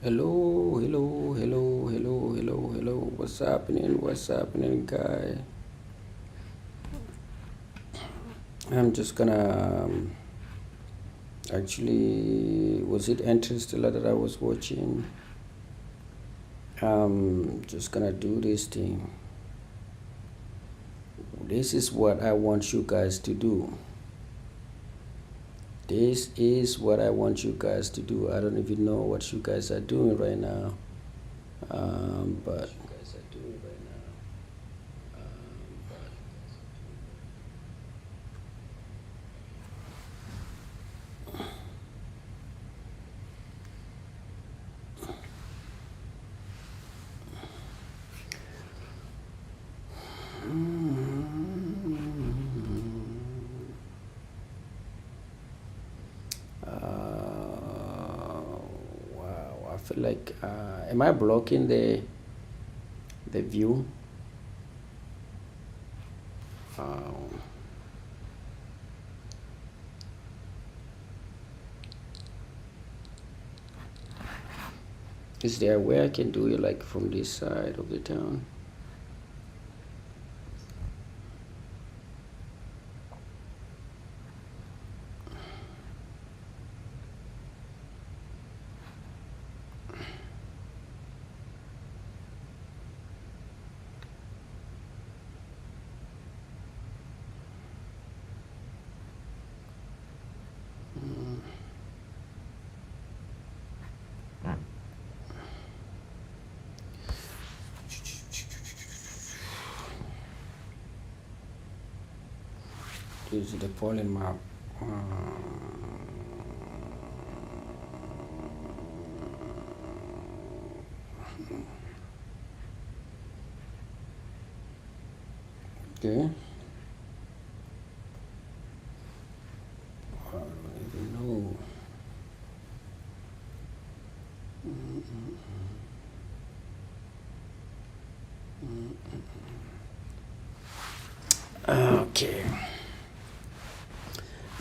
Hello, hello, hello, hello, hello, hello. What's happening? What's happening, guy? I'm just gonna actually, was it Interstellar that I was watching? Just gonna do this thing. This is what I want you guys to do. This is what I want you guys to do. I don't even know what you guys are doing right now. But wow, I feel like am I blocking the view? Um, is there a way I can do it like from this side of the town? This is the polling map. Okay. I don't even know. Okay.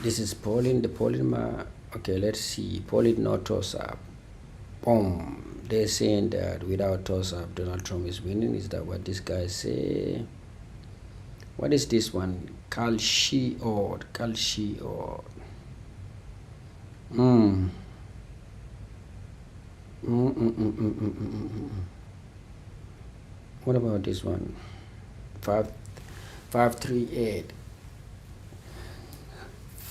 This is polling, the polling map. Okay, let's see. Polling no toss up. Boom. They're saying that without toss up, Donald Trump is winning. Is that what this guy say? What is this one? Kalshi or Kalshi or mm. What about this one? 538.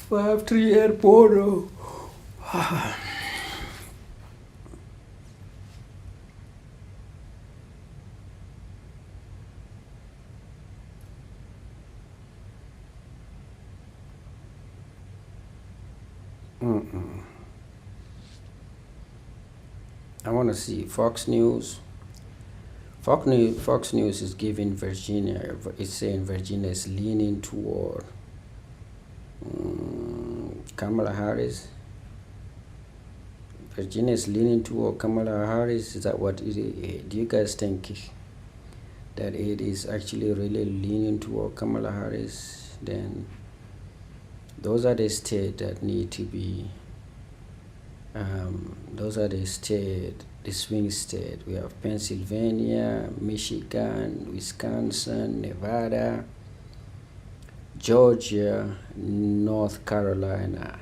538 Poro. I want to see Fox News. Fox News is giving Virginia. It's saying Virginia is leaning toward Kamala Harris. Virginia is leaning toward Kamala Harris. Is that what it is? Do you guys think that it is actually really leaning toward Kamala Harris? Then those are the states that need to be. Those are the swing state. We have Pennsylvania, Michigan, Wisconsin, Nevada, Georgia, North Carolina.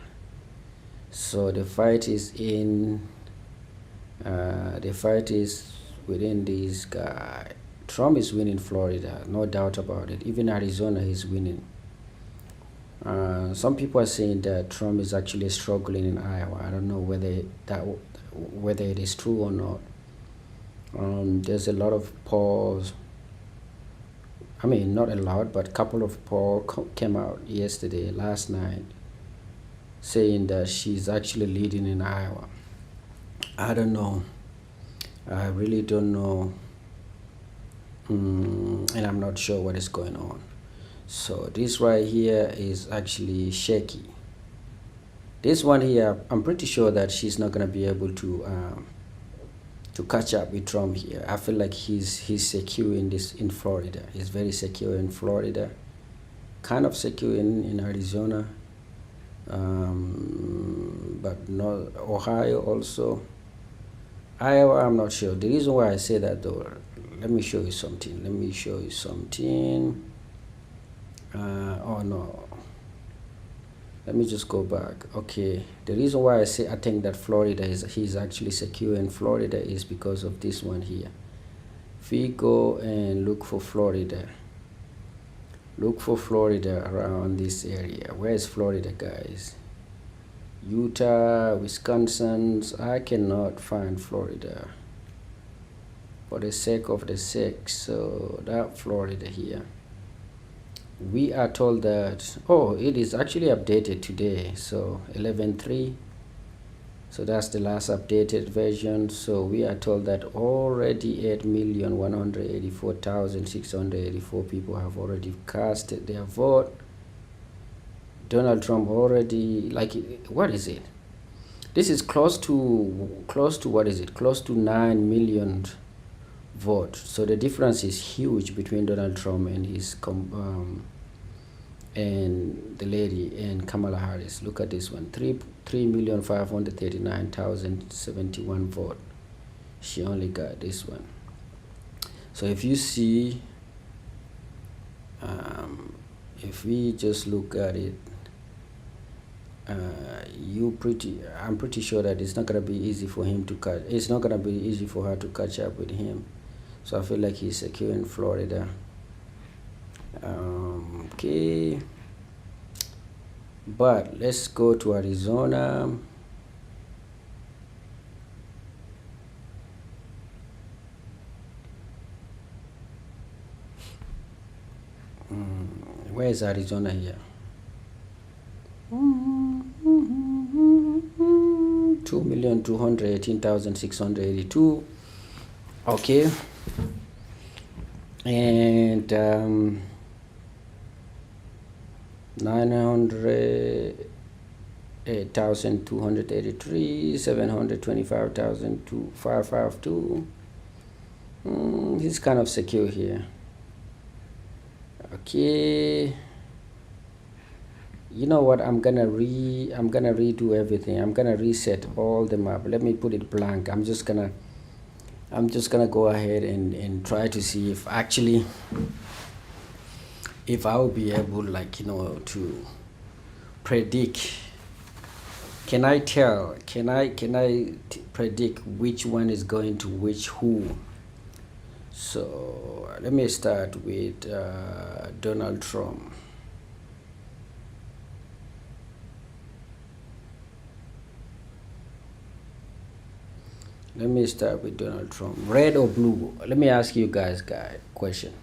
So the fight is within these guys. Trump is winning Florida, no doubt about it. Even Arizona is winning. Some people are saying that Trump is actually struggling in Iowa. I don't know whether it is true or not. There's a lot of polls. I mean, not a lot, but a couple of polls came out last night, saying that she's actually leading in Iowa. I don't know. I really don't know. And I'm not sure what is going on. So this right here is actually shaky. This one here, I'm pretty sure that she's not gonna be able to catch up with Trump here. I feel like he's secure in Florida. He's very secure in Florida, kind of secure in Arizona, but not Ohio also. Iowa, I'm not sure. The reason why I say that though, let me show you something. Oh no, let me just go back. Okay, the reason why I think that he's actually secure in Florida is because of this one here. If we go and look for Florida, around this area. Where is Florida, guys? Utah, Wisconsin. I cannot find Florida for the sake of the sake. So that Florida here, we are told that, oh, it is actually updated today, so 11.3, so that's the last updated version. So we are told that already 8,184,684 people have already casted their vote. Donald Trump already, like, what is it? This is close to what is it? Close to 9 million votes. So the difference is huge between Donald Trump and his and the lady and Kamala Harris. Look at this one: 3,539,071 vote. She only got this one. So if you see, if we just look at it, I'm pretty sure that it's not gonna be easy for him to catch. It's not gonna be easy for her to catch up with him. So I feel like he's secure in Florida. Okay, but let's go to Arizona. Where is Arizona here? 2,218,682. Okay, and 908,283, 725,552. He's kind of secure here. Okay, you know what, I'm gonna redo everything. I'm gonna reset all the map. Let me put it blank. I'm just gonna go ahead and try to see if actually, if I will be able, like, to predict. Can I predict which one is going to which who? So let me start with Donald Trump. Let me start with Donald Trump. Red or blue? Let me ask you guys a question.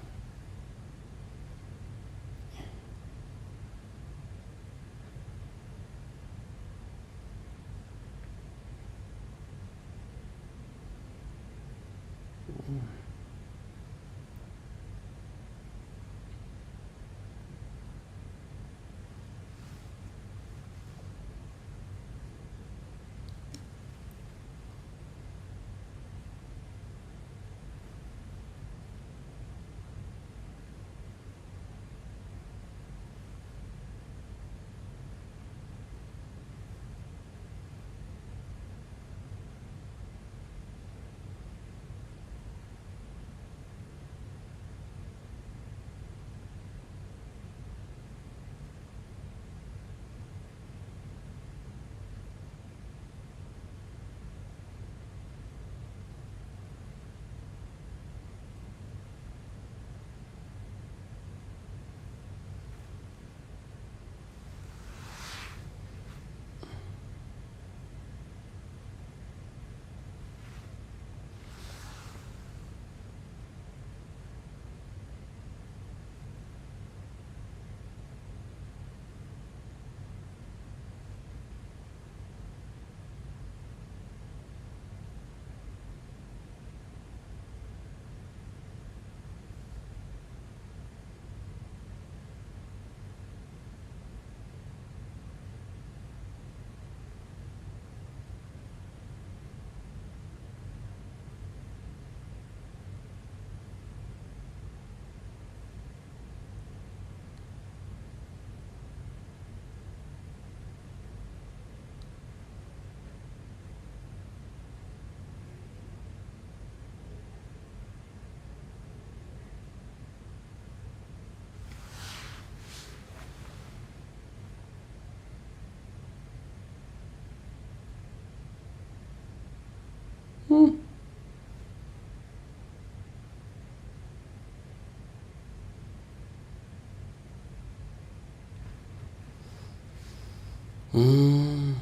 Mm.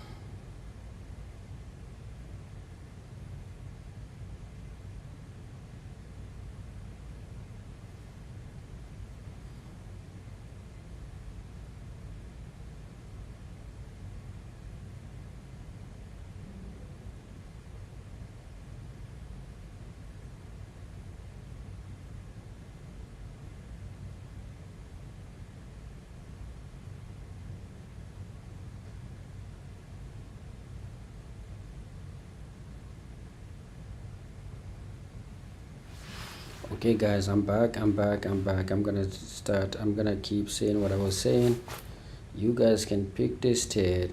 Okay, guys, I'm back. I'm gonna start. I'm gonna keep saying what I was saying. You guys can pick this state.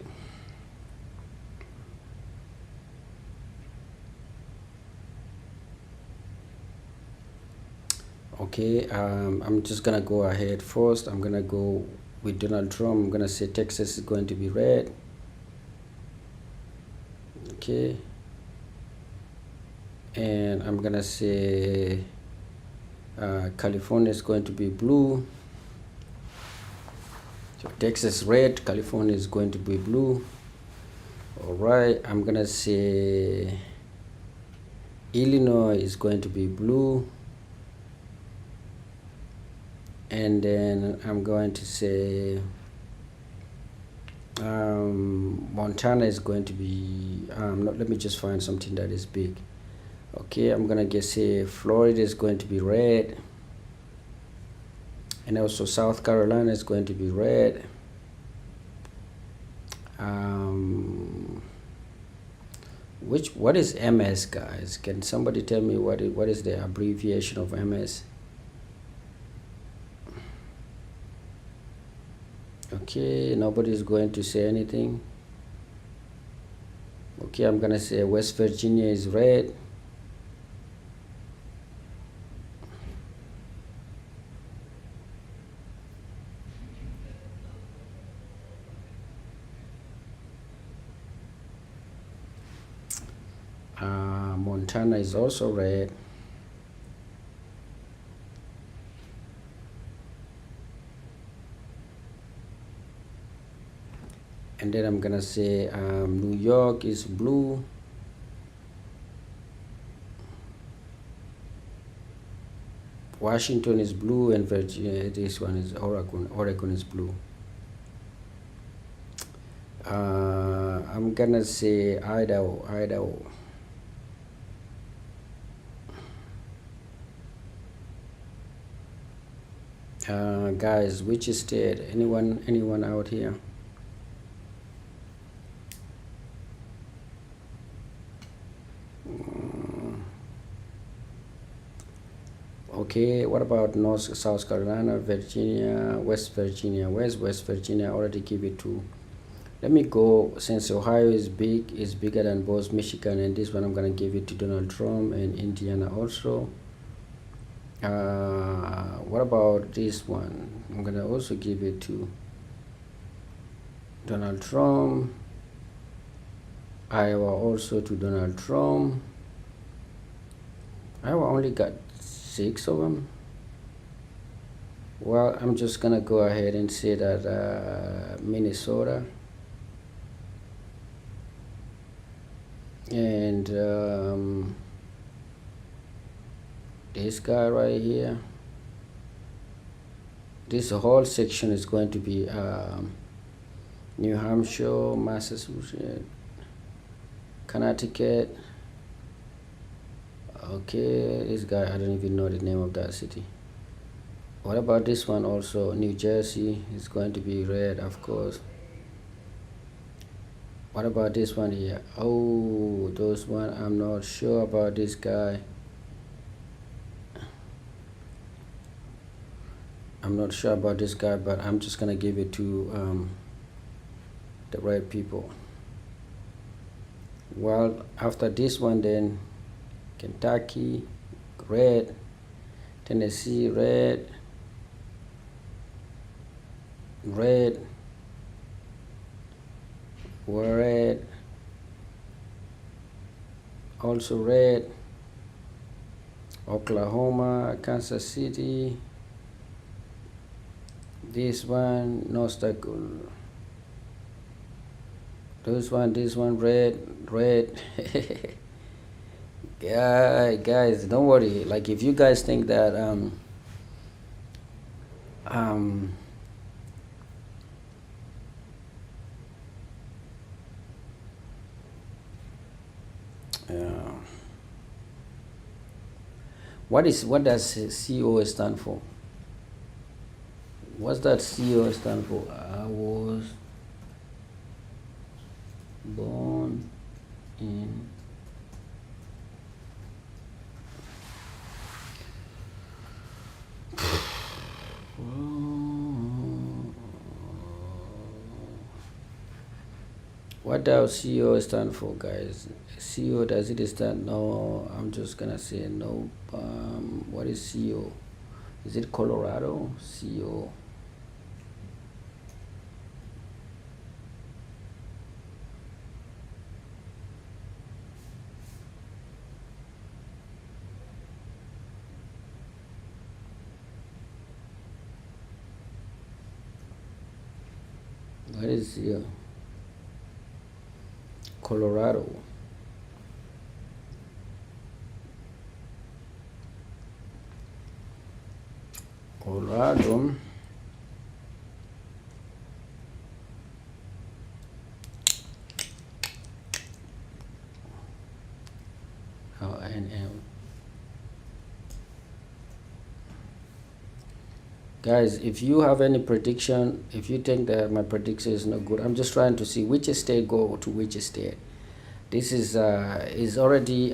Okay, I'm just gonna go ahead first. I'm gonna go with Donald Trump. I'm gonna say Texas is going to be red. Okay, and I'm gonna say California is going to be blue. So Texas red, California is going to be blue. All right, I'm gonna say Illinois is going to be blue. And then I'm going to say Montana is going to be let me just find something that is big. Okay, I'm gonna say Florida is going to be red, and also South Carolina is going to be red. What is MS, guys? Can somebody tell me what is the abbreviation of MS? Okay, nobody's going to say anything. Okay, I'm gonna say West Virginia is red. Montana is also red. And then I'm gonna say New York is blue. Washington is blue, and Virginia, this one is Oregon is blue. I'm gonna say Idaho. Guys, which state? Anyone out here? Okay, what about South Carolina, Virginia, West Virginia? Where's West Virginia? I already give it to. Let me go, since Ohio is bigger than both Michigan and this one. I'm gonna give it to Donald Trump, and Indiana also. What about this one? I'm gonna also give it to Donald Trump. Iowa also to Donald Trump. Iowa only got 6 of them. Well, I'm just gonna go ahead and say that Minnesota, and this guy right here, this whole section is going to be New Hampshire, Massachusetts, Connecticut. Okay, this guy, I don't even know the name of that city. What about this one also? New Jersey is going to be red, of course. What about this one here? Oh, those one, I'm not sure about this guy. I'm not sure about this guy, but I'm just gonna give it to the right people. Well, after this one, then Kentucky red, Tennessee red, red, also red. Oklahoma, Kansas City. This one, no struggle. This one, red. Yeah, guys, don't worry. Like, if you guys think that um uh, what does CEO stand for? What's that CEO stand for? I was born in what does CEO stand for, guys? CEO, does it stand? No, I'm just gonna say no. What is CEO? Is it Colorado? CEO. What is CEO? Colorado. Colorado. And guys, if you have any prediction, if you think that my prediction is not good, I'm just trying to see which state go to which state. This is already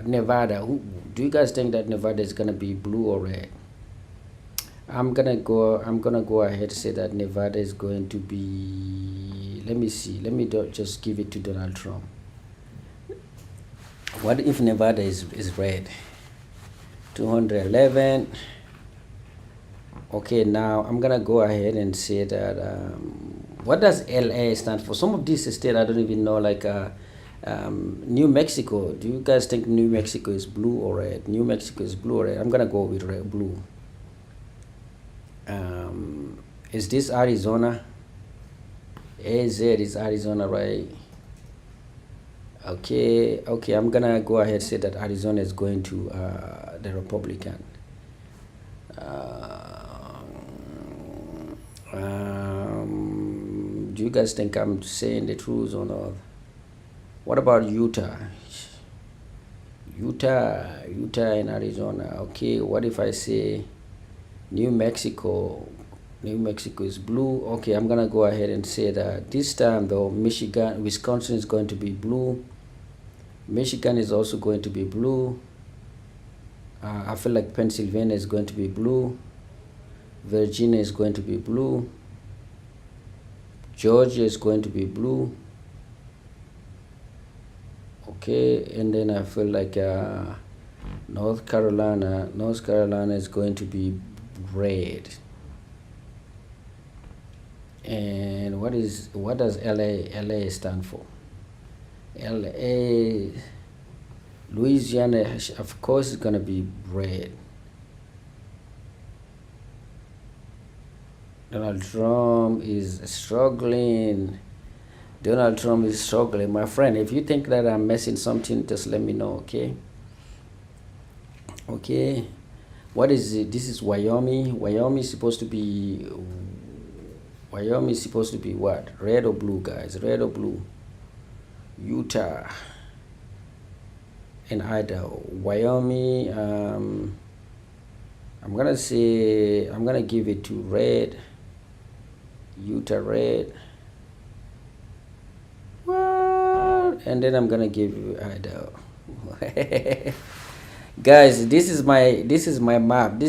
Nevada. Do you guys think that Nevada is gonna be blue or red? I'm gonna go ahead and say that Nevada is going to be. Let me see. Let me just give it to Donald Trump. What if Nevada is red? 211. Okay, now I'm gonna go ahead and say that. What does LA stand for? Some of these states I don't even know. Like New Mexico. Do you guys think New Mexico is blue or red? New Mexico is blue or red? I'm gonna go with red, blue. Is this Arizona? AZ is Arizona, right? Okay, I'm gonna go ahead and say that Arizona is going to the Republican. Do you guys think I'm saying the truth or not? What about Utah? Utah and Arizona. Okay, what if I say New Mexico? New Mexico is blue. Okay, I'm gonna go ahead and say that this time though, Wisconsin is going to be blue. Michigan is also going to be blue. I feel like Pennsylvania is going to be blue. Virginia is going to be blue. Georgia is going to be blue. Okay, and then I feel like North Carolina is going to be red. And what does LA stand for? LA, Louisiana, of course, is gonna be red. Donald Trump is struggling. My friend. If you think that I'm missing something, just let me know, okay? Okay. What is it? This is Wyoming. Wyoming is supposed to be what? Red or blue, guys? Red or blue? Utah and Idaho. Wyoming, I'm gonna give it to red. Utah red. What? And then I'm gonna give you Idaho. Guys, this is my map.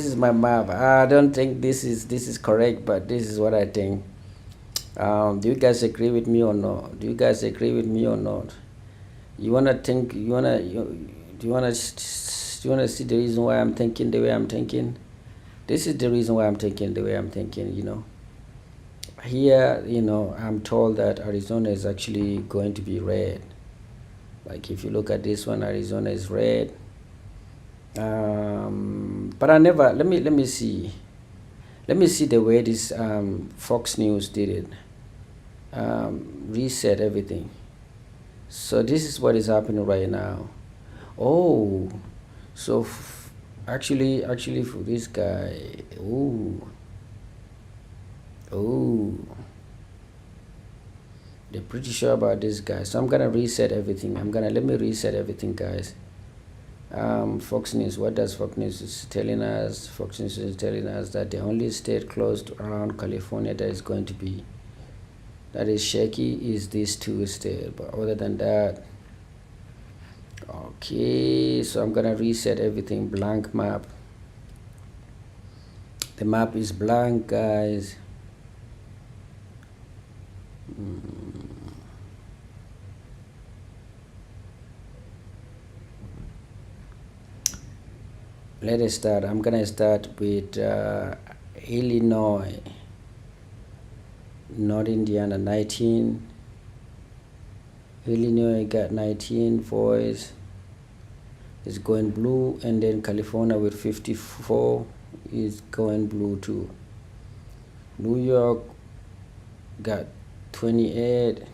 I don't think this is correct, but this is what I think. Do you guys agree with me or not? You wanna think? Do you wanna see the reason why I'm thinking the way I'm thinking? This is the reason why I'm thinking the way I'm thinking. Here, I'm told that Arizona is actually going to be red. Like if you look at this one, Arizona is red. But I never. Let me see. Let me see the way this Fox News did it. Reset everything. So this is what is happening right now. Oh, so actually for this guy. Oh, they're pretty sure about this guy. So I'm gonna reset everything. Let me reset everything, guys. Fox News. What does Fox News is telling us? Fox News is telling us that the only state closed around California that is shaky is these two states. But other than that, okay. So I'm gonna reset everything. Blank map. The map is blank, guys. Let us start. I'm gonna start with Illinois, not Indiana. 19. Illinois got 19 voice. It's going blue, and then California with 54 is going blue too. New York got 28.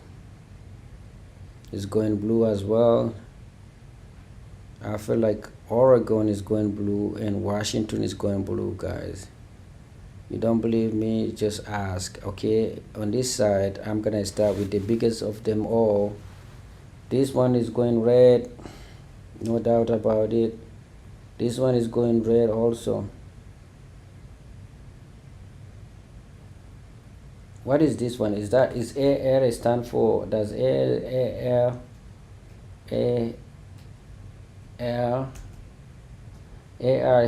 Is going blue as well. I feel like Oregon is going blue and Washington is going blue, guys. You don't believe me? Just ask. Okay, on this side, I'm gonna start with the biggest of them all. This one is going red, no doubt about it. This one is going red also. What is this one? Is AR stand for? Does AR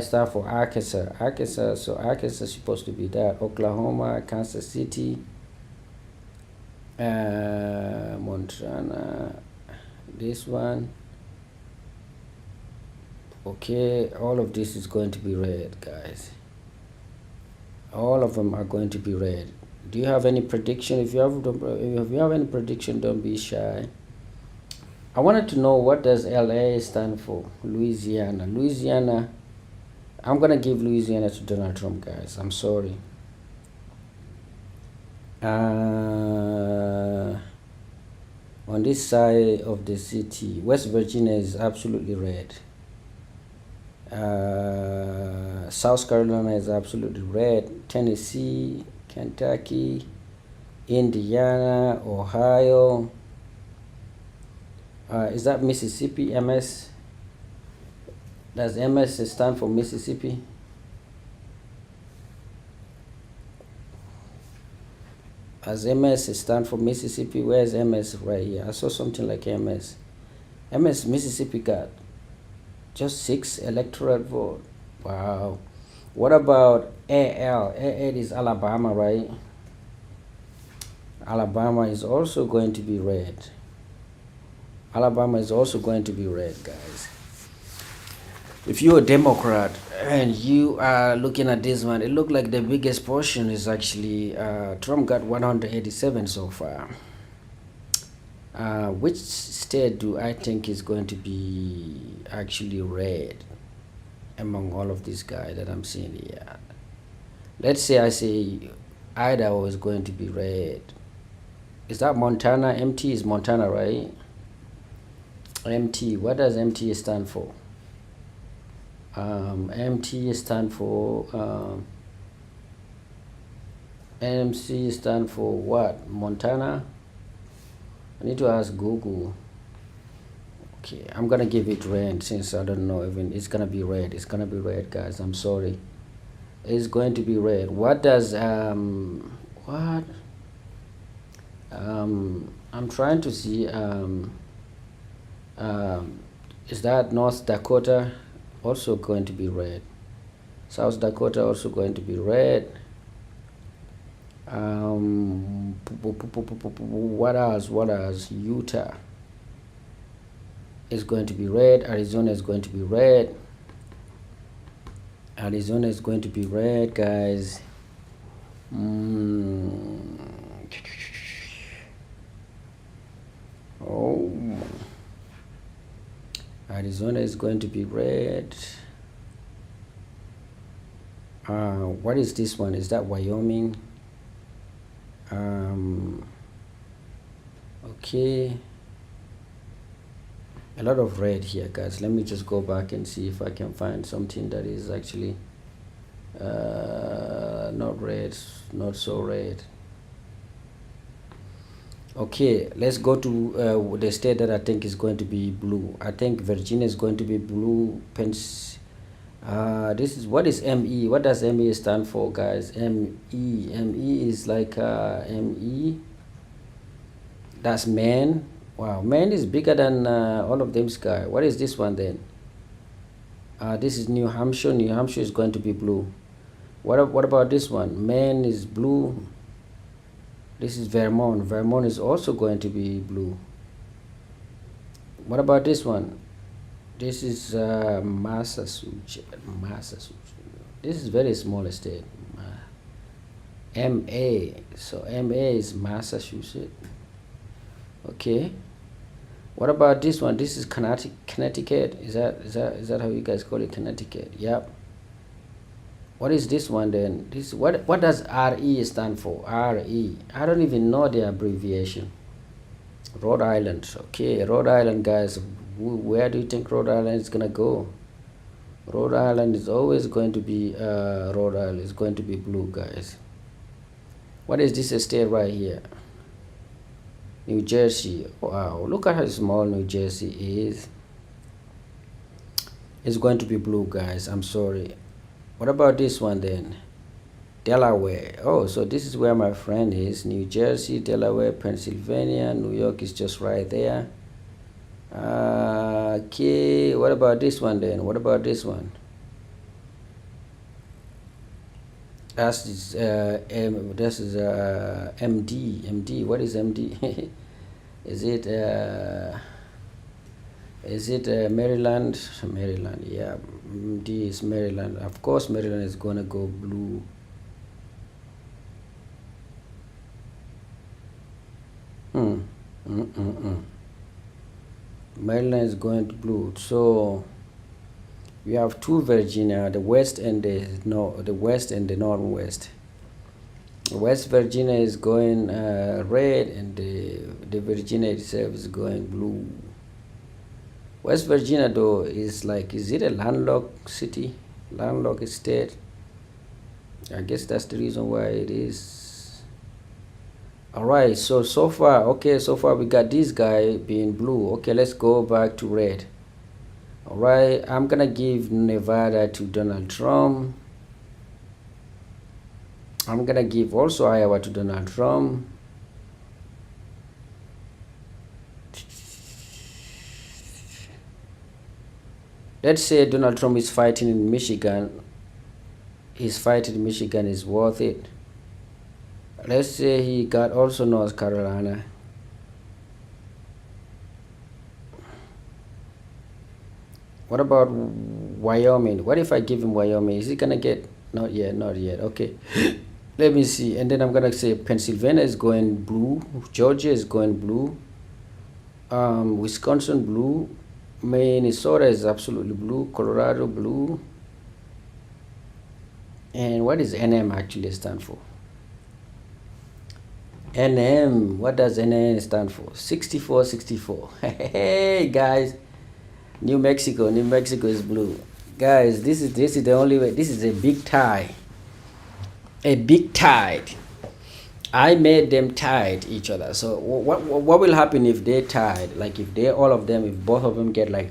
stand for Arkansas? So Arkansas is supposed to be that. Oklahoma, Kansas City, Montana. This one. Okay, all of this is going to be red, guys. All of them are going to be red. Do you have any prediction? If you have any prediction, don't be shy. I wanted to know, what does LA stand for? Louisiana. I'm gonna give Louisiana to Donald Trump, guys. I'm sorry. On this side of the city, West Virginia is absolutely red. South Carolina is absolutely red. Tennessee, Kentucky, Indiana, Ohio. Is that Mississippi? MS? Does MS stand for Mississippi? As MS stand for Mississippi? Where's MS? Right here. I saw something like MS. Mississippi got just 6 electoral vote. Wow. What about AL? AL is Alabama, right? Alabama is also going to be red. Alabama is also going to be red, guys. If you're a Democrat and you are looking at this one, it looked like the biggest portion is actually Trump got 187 so far. Which state do I think is going to be actually red among all of these guys that I'm seeing here? Let's say I say Idaho is going to be red. Is that Montana? MT is Montana, right? MT. What does MT stand for? MT stand for MC stand for what? Montana? I need to ask Google. Okay, I'm gonna give it red since I don't know even. It's gonna be red. It's gonna be red, guys. I'm sorry. It's going to be red. What does what? I'm trying to see is that North Dakota also going to be red? South Dakota also going to be red. What else? Utah is going to be red. Arizona is going to be red. Arizona is going to be red, guys. Oh, Arizona is going to be red. What is this one? Is that Wyoming? Okay, a lot of red here, guys. Let me just go back and see if I can find something that is actually not red, not so red. Okay, let's go to the state that I think is going to be blue. I think Virginia is going to be blue. This is, what is ME? What does ME stand for, guys? ME is like ME. That's man. Wow, man is bigger than all of them, sky. What is this one then? This is New Hampshire. New Hampshire is going to be blue. What about this one? Man is blue. This is Vermont. Vermont is also going to be blue. What about this one? This is Massachusetts. This is very small state. MA. So MA is Massachusetts. Okay. What about this one? This is Connecticut. Is that how you guys call it? Connecticut. Yep. What is this one then? This, what does RE stand for? RE. I don't even know the abbreviation. Rhode Island. Okay, Rhode Island, guys. Where do you think Rhode Island is gonna go? Rhode Island is always going to be Rhode Island is going to be blue, guys. What is this state right here? New Jersey. Wow, look at how small New Jersey is. It's going to be blue, guys. I'm sorry. What about this one then? Delaware. Oh, so this is where my friend is. New Jersey, Delaware, Pennsylvania. New York is just right there. Okay, what about this one then? What about this one? This is MD. What is MD? Is it Maryland? Maryland, yeah. MD is Maryland. Of course, Maryland is gonna go blue. Maryland is going to blue. So we have two Virginia, the west and the west and the northwest. West Virginia is going red, and the Virginia itself is going blue. West Virginia though is like, is it a landlocked city, landlocked state? I guess that's the reason why it is. All right, so far, okay, so far we got this guy being blue. Okay, let's go back to red. All right, I'm gonna give Nevada to Donald Trump. I'm gonna give also Iowa to Donald Trump. Let's say Donald Trump is fighting in Michigan. His fight in Michigan is worth it. Let's say he got also North Carolina. What about Wyoming? What if I give him Wyoming? Is he gonna get? Not yet, not yet. Okay. Let me see. And then I'm gonna say Pennsylvania is going blue. Georgia is going blue. Wisconsin blue. Minnesota is absolutely blue. Colorado blue. And what does NM actually stand for? NM. What does NM stand for? 6464. Hey guys. New Mexico is blue. Guys, this is the only way. This is a big tie. A big tide. I made them tied each other. So what will happen if they tied? Like if they, all of them, if both of them get like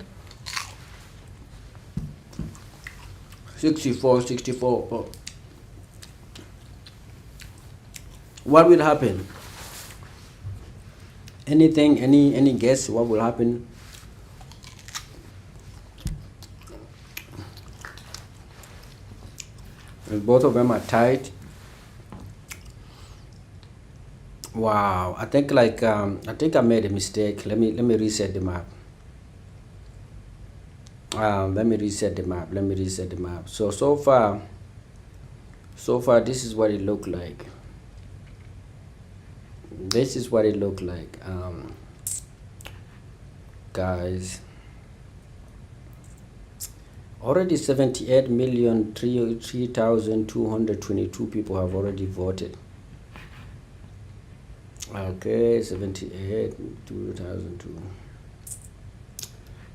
64. What will happen? Anything, any guess what will happen? If both of them are tied. Wow, I think like I think I made a mistake. Let me reset the map. Let me reset the map. So far this is what it looked like. Guys, Already 78,003,222 people have already voted. Okay, 78 2002.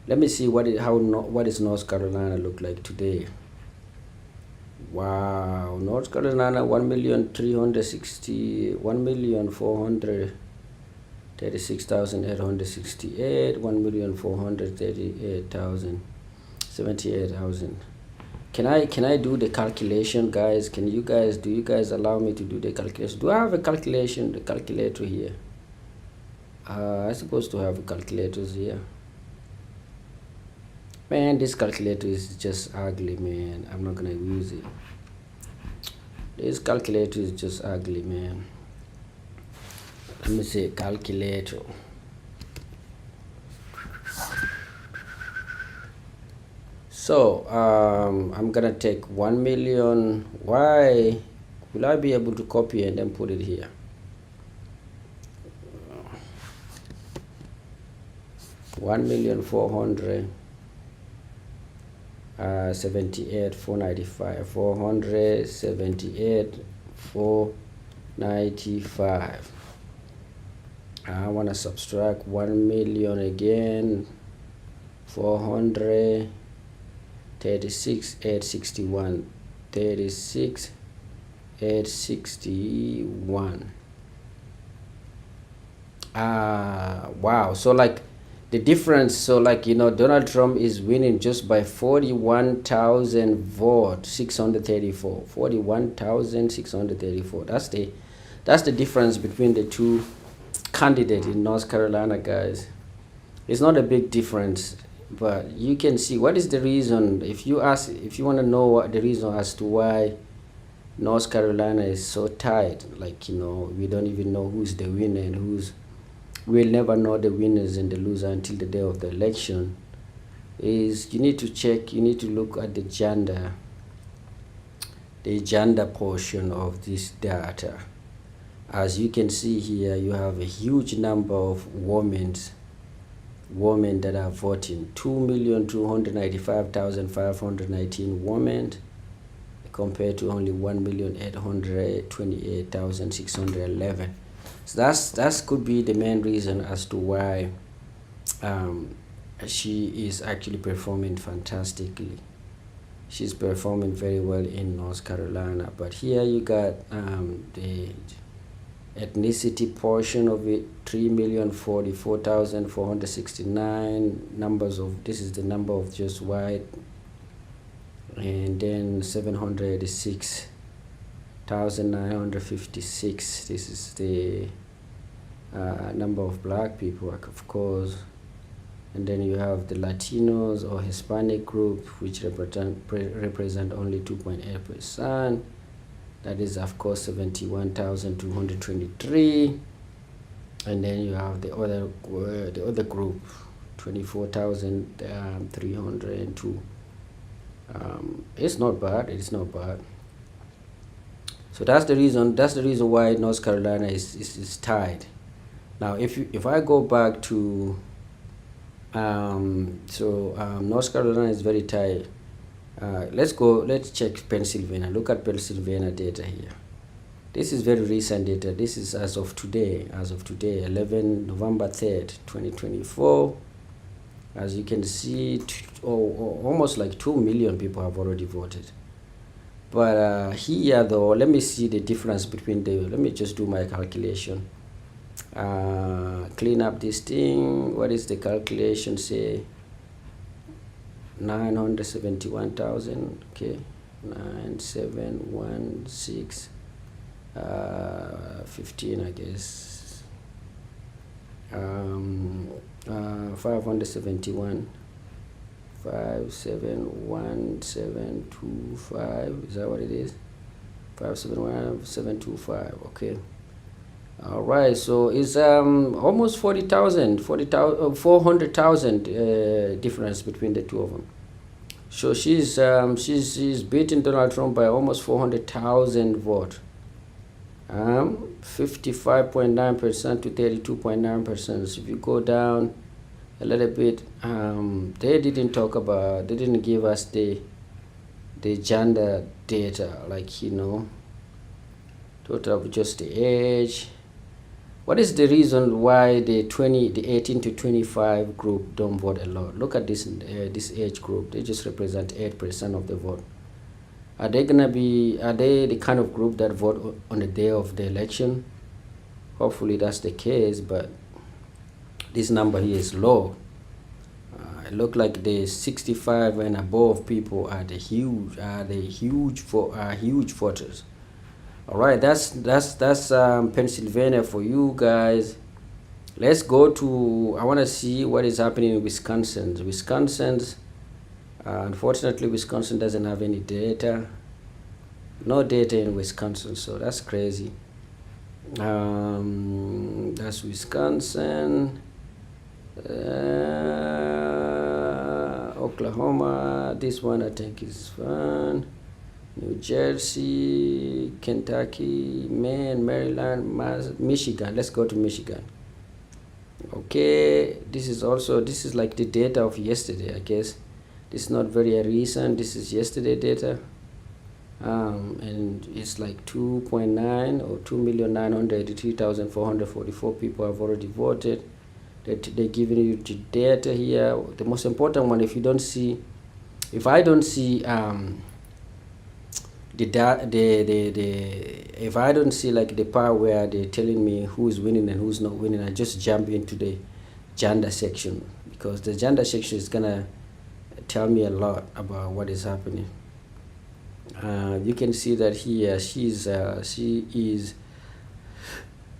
Let me see what is North Carolina look like today. Wow, North Carolina 1,436,868, 1,438,078,000. Can I do the calculation, guys? Do you guys allow me to do the calculation? Do I have a calculator here? I'm supposed to have calculators here. Man, this calculator is just ugly, man. I'm not gonna use it. This calculator is just ugly, man. Let me say calculator. So I'm gonna take 1 million. Why will I be able to copy and then put it here? 1,400,000 78,495 478,495. I want to subtract 1 million again. 436,861 36,861. Wow. So like the difference, so like Donald Trump is winning just by 41,000 votes, 634. 41,634. That's the difference between the two candidates in North Carolina, guys. It's not a big difference, but you can see what is the reason. If you want to know what the reason as to why North Carolina is so tight, like we don't even know who's the winner and we'll never know the winners and the loser until the day of the election, is you need to look at the gender portion of this data. As you can see here, you have a huge number of women that are voting. 2,295,519 women compared to only 1,828,611. So that could be the main reason as to why she is actually performing fantastically. She's performing very well in North Carolina. But here you got the ethnicity portion of it, 3,044,469 this is the number of just white, and then 786,956. This is the number of black people, of course. And then you have the Latinos or Hispanic group, which represent only 2.8%. That is, of course, 71,223. And then you have the other group, 24,302. It's not bad. So that's the reason why North Carolina is tied. Now, if I go back to North Carolina is very tight. Let's check Pennsylvania. Look at Pennsylvania data here. This is very recent data. This is as of today, November 3rd, 2024. As you can see, almost like 2 million people have already voted. But here though, let me see the difference between let me just do my calculation. Clean up this thing. What is the calculation say? 971,000. Okay, 9716 15, I guess. 571 571,725. Is that what it is? 571,725. Okay. All right. So it's almost 400,000 difference between the two of them. So she's beating Donald Trump by almost 400,000 votes. 55.9% to 32.9%. So if you go down a little bit. They didn't talk about, they didn't give us the gender data, like total of just the age. What is the reason why the 18 to 25 group don't vote a lot? Look at this age group. They just represent 8% of the vote. Are they the kind of group that vote on the day of the election? Hopefully that's the case, but this number here is low. It look like the 65 and above people are the huge voters. All right, that's Pennsylvania for you guys. Let's go to, I want to see what is happening in Wisconsin's. Unfortunately, Wisconsin doesn't have any data. No data in Wisconsin, so that's crazy. That's Wisconsin. Oklahoma, this one I think is fun. New Jersey, Kentucky, Maine, Maryland, Michigan. Let's go to Michigan. Okay, this is like the data of yesterday, I guess. This is not very recent. This is yesterday data. And it's like 2.9 or 2,983,444 people have already voted. They're giving you the data here. The most important one, if I don't see if I don't see like the part where they're telling me who's winning and who's not winning, I just jump into the gender section, because the gender section is gonna tell me a lot about what is happening. You can see that here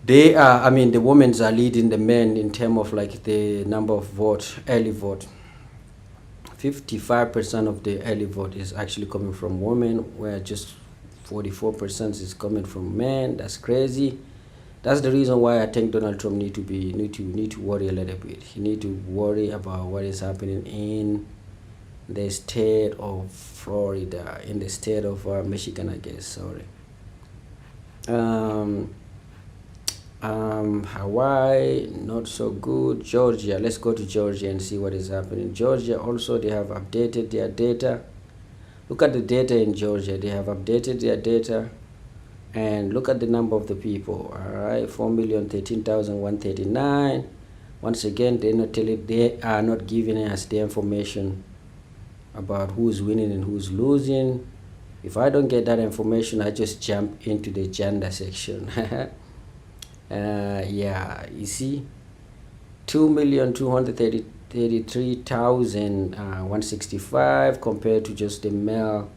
the women are leading the men in terms of like the number of early vote. 55% of the early vote is actually coming from women, where just 44% is coming from men. That's crazy. That's the reason why I think Donald Trump need to worry a little bit. He need to worry about what is happening in the state of Florida, in the state of Michigan, I guess. Sorry. Hawaii, not so good. Georgia, let's go to Georgia and see what is happening. Georgia also, they have updated their data. Look at the data in Georgia. They have updated their data, and look at the number of the people. All right, 4,013,139. Once again, they are not giving us the information about who's winning and who's losing. If I don't get that information, I just jump into the gender section. Yeah, you see, 2,233,165 compared to just the male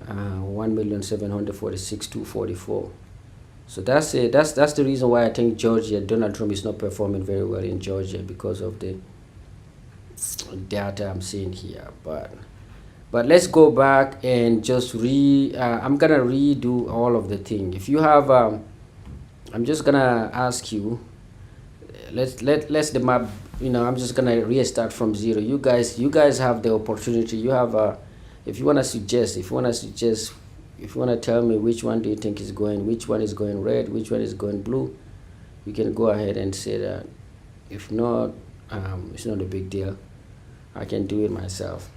1,746,244. So that's it. That's the reason why I think Donald Trump is not performing very well in Georgia, because of the data I'm seeing here. But let's go back and just I'm gonna redo all of the thing. If you have I'm just gonna ask you, let's the map, I'm just gonna restart from zero. You guys have the opportunity. You have if you wanna tell me which one do you think is going, which one is going red, which one is going blue, you can go ahead and say that. If not, it's not a big deal. I can do it myself.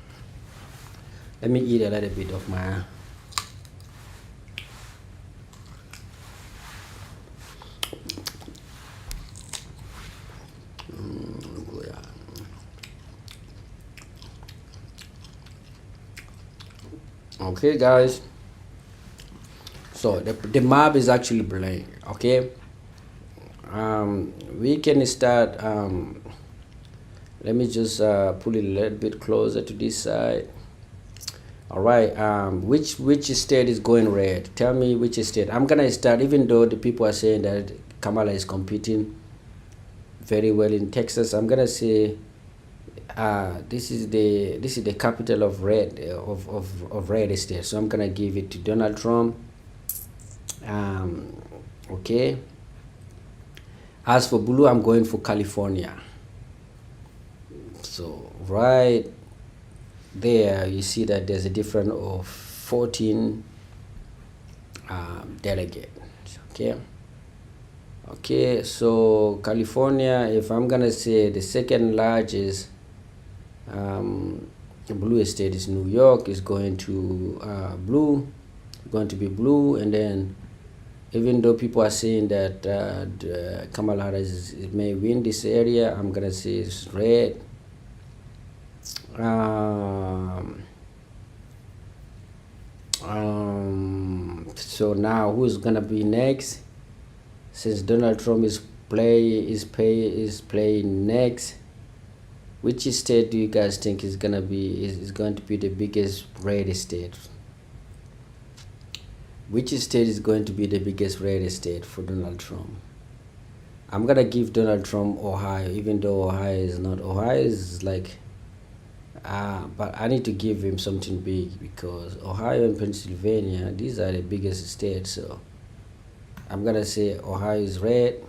Let me eat a little bit of my okay, guys. So the map is actually blank. Okay. We can start. Let me just pull it a little bit closer to this side. All right. Which state is going red? Tell me which state. I'm gonna start, even though the people are saying that Kamala is competing very well in Texas. I'm gonna say this is the capital of red state. So I'm gonna give it to Donald Trump. Okay. As for blue, I'm going for California. So right there, you see that there's a difference of 14 delegates. Okay. Okay, so California, if I'm gonna say the second largest um, blue state is New York, is going to going to be blue, and then even though people are saying that Kamala Harris may win this area, I'm gonna say it's red. Um, so now who's gonna be next? Since Donald Trump is playing next, which state do you guys think is going to be the biggest red state? Which state is going to be the biggest red state for Donald Trump? I'm gonna give Donald Trump Ohio, even though Ohio is not. Ohio is like, but I need to give him something big because Ohio and Pennsylvania, these are the biggest states. So I'm gonna say Ohio is red,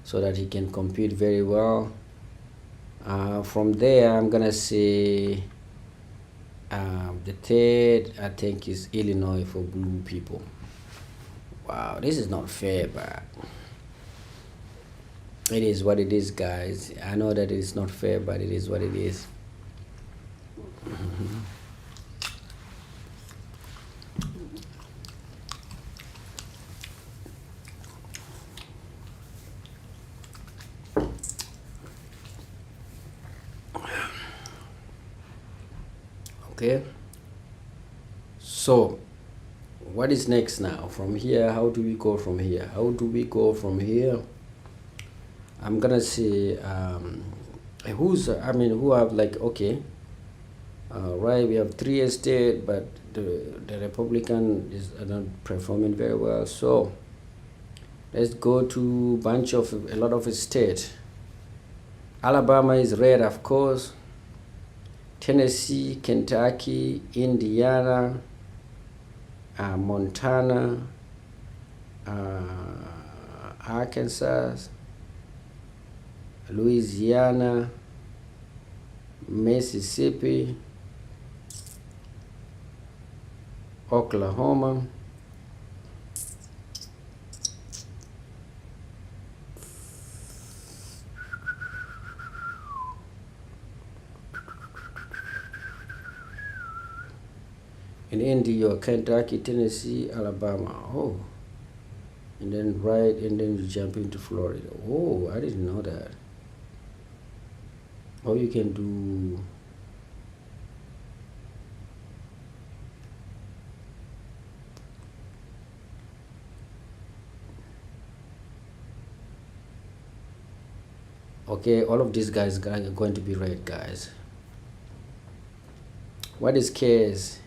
so that he can compete very well. From there, I'm gonna say the third, I think, is Illinois for blue people. Wow, this is not fair, but it is what it is, guys. I know that it's not fair, but it is what it is. Okay, so what is next now? From here, how do we go from here? How do we go from here? I'm gonna say who have like, okay, right, we have three state, but the Republican is not performing very well. So let's go to a lot of state. Alabama is red, of course. Tennessee, Kentucky, Indiana, Montana, Arkansas, Louisiana, Mississippi, Oklahoma, and India, Kentucky, Tennessee, Alabama. Oh, and then you jump into Florida. Oh, I didn't know that. Or you can do okay, all of these guys are going to be red, guys. What is case?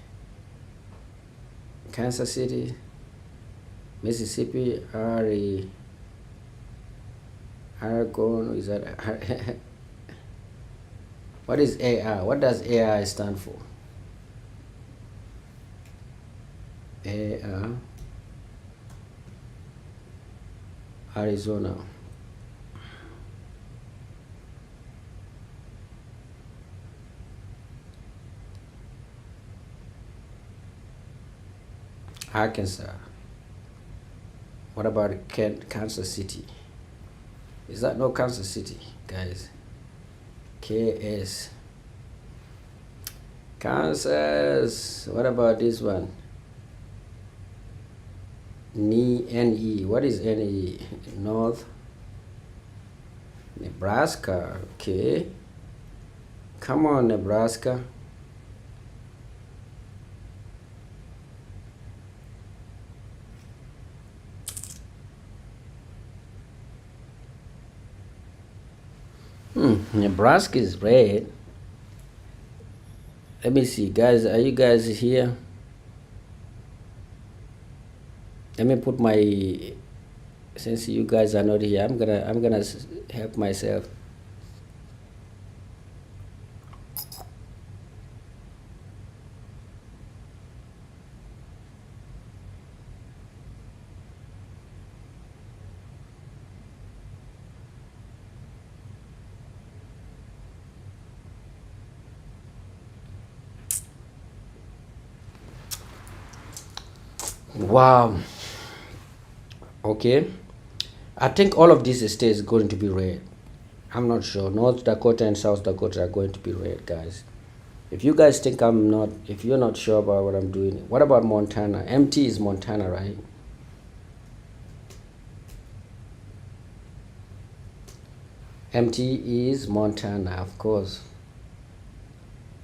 Kansas City, Mississippi, Aragon, is that what is AR? What does AR stand for? AR, Arizona. Arkansas. What about Kansas City? Is that no Kansas City, guys? KS. Kansas. What about this one? NE. What is NE? North. Nebraska. Okay. Come on, Nebraska. Nebraska is red. Let me see, guys. Are you guys here? Let me put my. Since you guys are not here, I'm gonna help myself. Wow. Okay. I think all of these states are going to be red. I'm not sure. North Dakota and South Dakota are going to be red, guys. If you guys think I'm not, if you're not sure about what I'm doing, what about Montana? MT is Montana, right? MT is Montana, of course.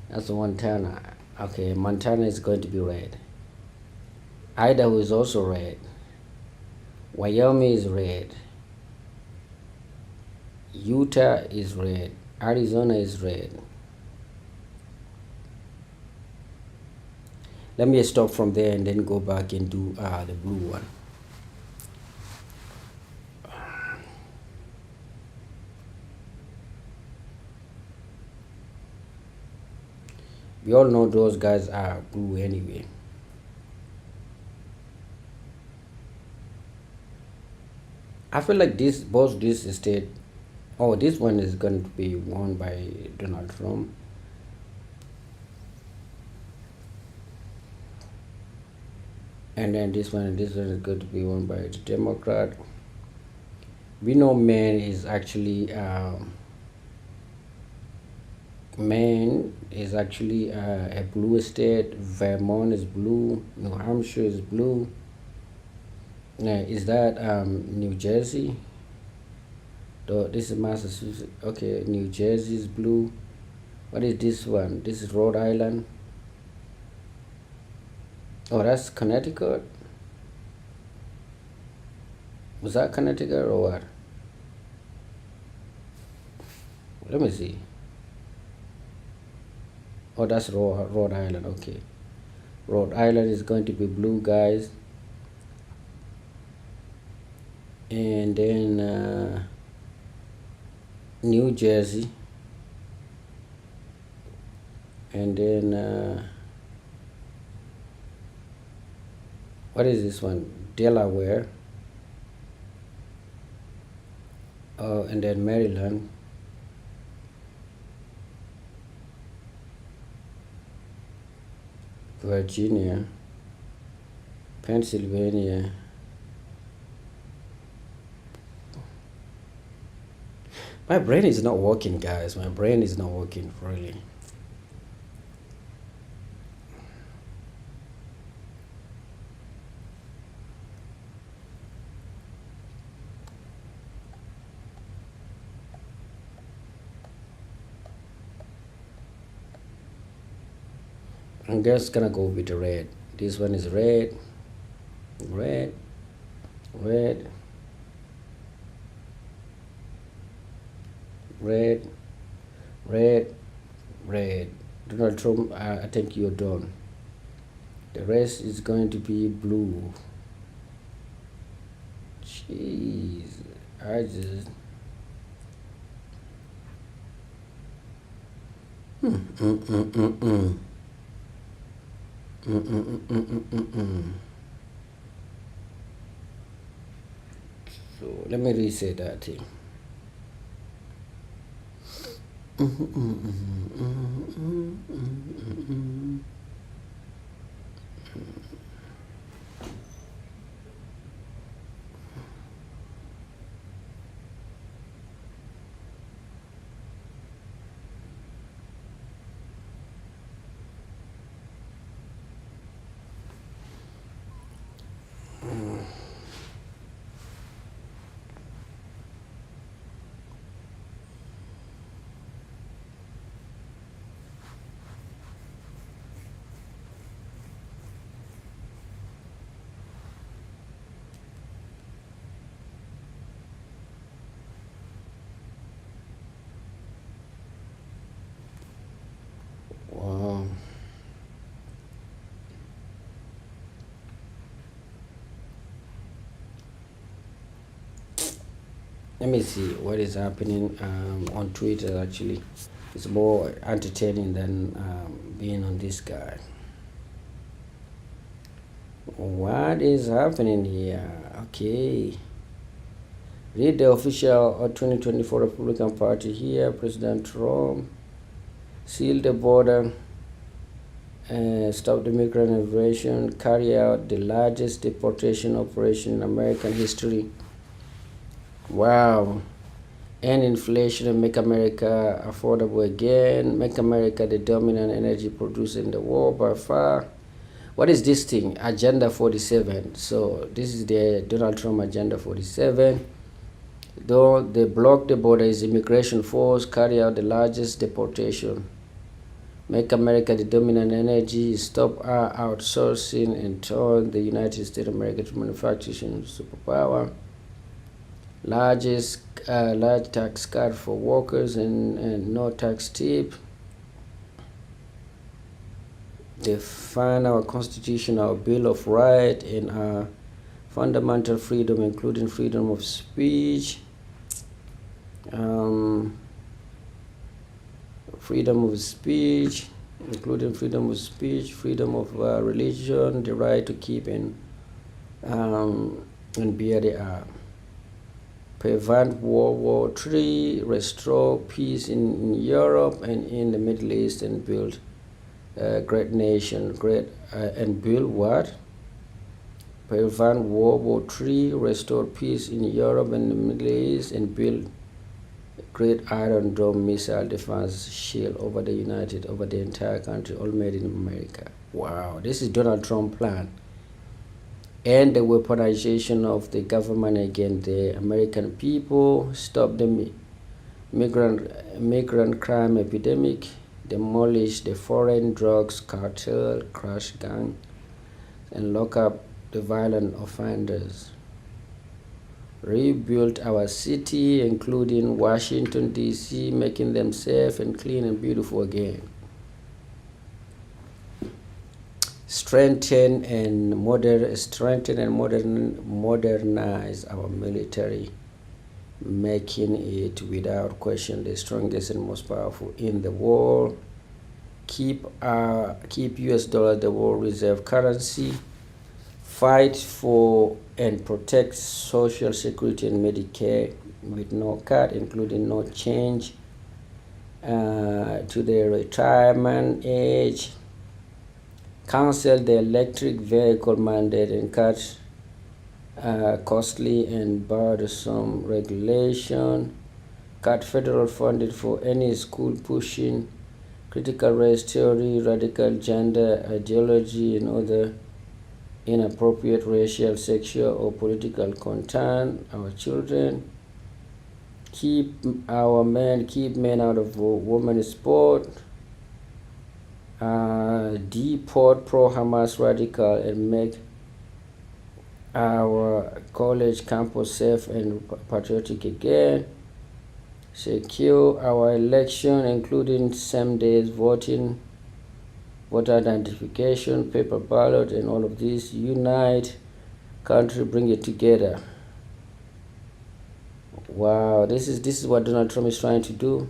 That's Montana. Okay, Montana is going to be red. Idaho is also red. Wyoming is red. Utah is red. Arizona is red. Let me stop from there and then go back and do the blue one. We all know those guys are blue anyway. I feel like both this state, oh, this one is going to be won by Donald Trump. And then this one is going to be won by the Democrat. We know Maine is actually a blue state. Vermont is blue. New Hampshire is blue. Is that New Jersey? Though this is Massachusetts. Okay, New Jersey is blue. What is this one? This is Rhode Island. Oh, that's Connecticut. Was that Connecticut or what? Let me see. Oh, that's Rhode Island. Okay, Rhode Island is going to be blue, guys. And then New Jersey. And then what is this one? Delaware. Oh, and then Maryland. Virginia. Pennsylvania. My brain is not working, guys. My brain is not working, really. I'm just gonna go with the red. This one is red, red, red, red, red, red. Donald Trump, I think you're done. The rest is going to be blue. Jeez, I just. So let me reset that thing. Wow. Let me see what is happening on Twitter. Actually, it's more entertaining than being on this guy. What is happening here? Okay. Read the official 2024 Republican Party here. President Trump seal the border, stop the migrant invasion, carry out the largest deportation operation in American history. Wow. End inflation and make America affordable again. Make America the dominant energy producer in the world by far. What is this thing? Agenda 47. So this is the Donald Trump Agenda 47. Though they block the borders, immigration force carry out the largest deportation. Make America the dominant energy, stop our outsourcing, and turn the United States of America to manufacturing superpower. Large tax cut for workers and no tax tip. Define our constitution, our Bill of Rights, and our fundamental freedom, including freedom of speech, freedom of speech, including freedom of speech, freedom of religion, the right to keep and bear the arms. Prevent World War III, restore peace in Europe and in the Middle East, and build a great nation. And build what? Prevent World War III, restore peace in Europe and the Middle East, and build a great Iron Dome missile defense shield over the entire country, all made in America. Wow, this is Donald Trump plan. And the weaponization of the government against the American people, stop the migrant crime epidemic, demolish the foreign drugs cartel, crush gang, and lock up the violent offenders. Rebuild our city, including Washington, D.C., making them safe and clean and beautiful again. Strengthen and modernize our military, making it without question the strongest and most powerful in the world. Keep US dollar the world reserve currency. Fight for and protect Social Security and Medicare with no cut, including no change to the retirement age. Cancel the electric vehicle mandate and cut costly and burdensome regulation. Cut federal funding for any school pushing critical race theory, radical gender ideology, and other inappropriate racial, sexual, or political content. Our children. Keep men out of women's sport. Deport pro-Hamas radical and make our college campus safe and patriotic again. Secure our election, including same-day voting, voter identification, paper ballot, and all of this. Unite country, bring it together. Wow, this is what Donald Trump is trying to do.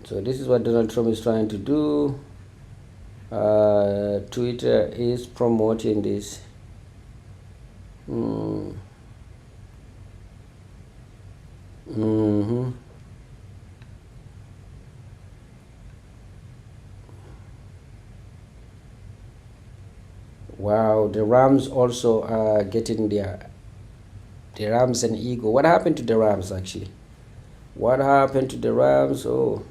So this is what Donald Trump is trying to do. Twitter is promoting this. Wow, the Rams also are getting the Rams and Eagle. What happened to the Rams actually? What happened to the Rams? Oh,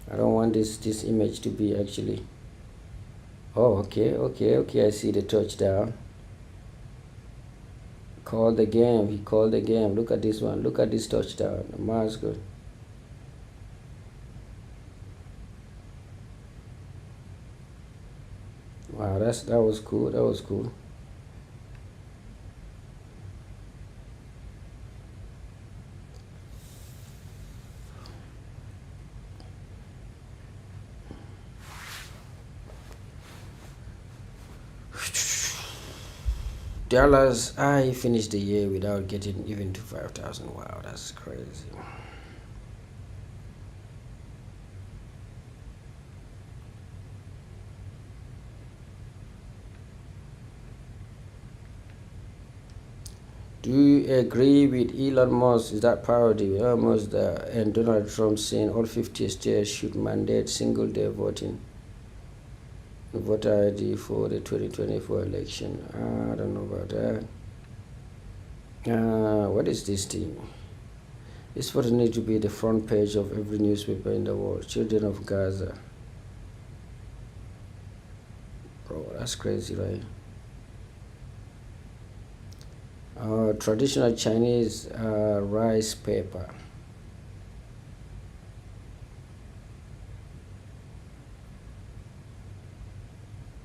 I don't want this image to be actually. Oh, okay. I see the touchdown. Called the game. He called the game. Look at this one. Look at this touchdown. Man's good. Wow, that was cool. That was cool. Dallas, I finished the year without getting even to 5,000. Wow, that's crazy. Do you agree with Elon Musk? Is that parody? Musk and Donald Trump saying all 50 states should mandate single-day voting. Voter ID for the 2024 election. I don't know about that. What is this thing? This photo need to be the front page of every newspaper in the world. Children of Gaza. Bro, that's crazy, right? Traditional Chinese rice paper.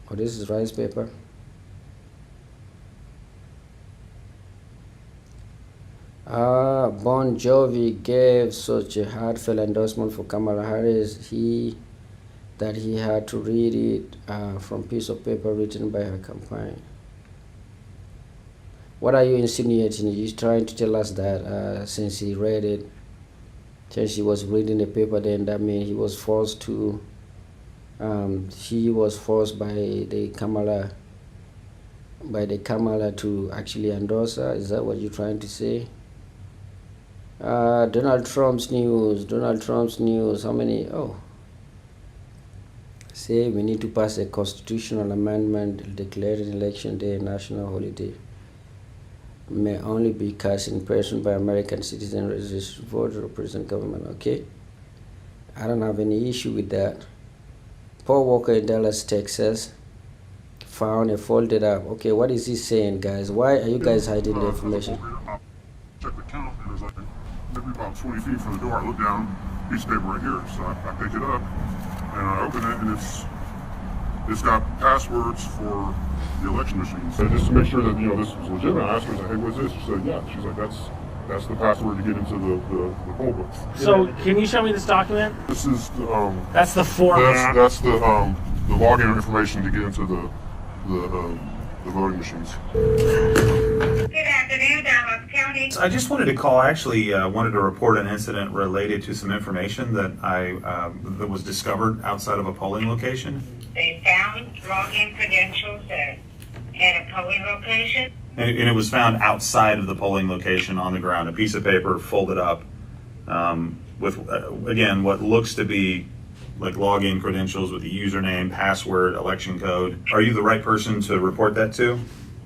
Oh, this is rice paper. Bon Jovi gave such a heartfelt endorsement for Kamala Harris that he had to read it from piece of paper written by her campaign. What are you insinuating? You're trying to tell us that since he read it, since he was reading the paper, then that means he was forced to. He was forced by the Kamala to actually endorse her. Is that what you're trying to say? Donald Trump's news. How many? Oh, say we need to pass a constitutional amendment declaring election day a national holiday. May only be cast in person by American citizens registered voter or present government. Okay, I don't have any issue with that. Paul Walker in Dallas, Texas, found a folded up. Okay, what is he saying, guys? Why are you guys hiding the information? Check the count. There's like maybe about 20 feet from the door. I look down, piece of paper right here. So I pick it up and I open it, and it's got passwords for the election machines. And just to make sure that this was legitimate, I asked her, hey, what's this? She said, yeah. She's like, that's the password to get into the poll books. So can you show me this document? This is the That's the format. That's the login information to get into the voting machines. Good afternoon, Dallas County. I just wanted to call. I actually wanted to report an incident related to some information that that was discovered outside of a polling location. They found login credentials at a polling location. And it was found outside of the polling location on the ground, a piece of paper folded up with, again, what looks to be like login credentials with the username, password, election code. Are you the right person to report that to?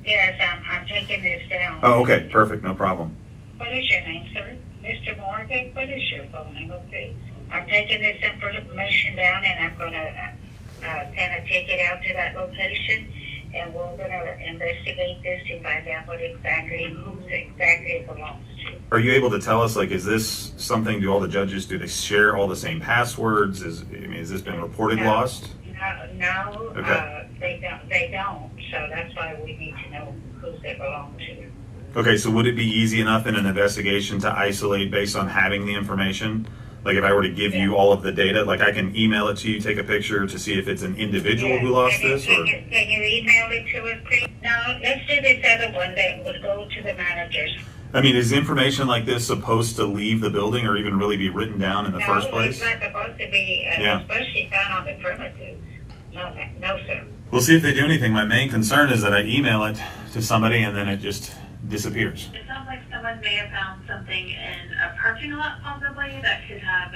Yes, I'm taking this down. Oh, okay, perfect, no problem. What is your name, sir? Mr. Morgan, what is your phone number, please? I'm taking this information down, and I'm going to kind of take it out to that location, and we're going to investigate this to find out who exactly it belongs to. Are you able to tell us, like, is this something, do all the judges, do they share all the same passwords? Has this been reported lost? No, Okay. They don't, so that's why we need to know who they belong to. Okay, so would it be easy enough in an investigation to isolate based on having the information? Like if I were to give you all of the data, like I can email it to you, take a picture to see if it's an individual who lost this, or? Can you email it to us, please? No, let's do this other one that would go to the managers. I mean, is information like this supposed to leave the building or even really be written down in the first place? No, it's not supposed to be, especially found on the premises. No, sir. We'll see if they do anything. My main concern is that I email it to somebody and then it just disappears. It sounds like someone may have found something in a parking lot possibly that could have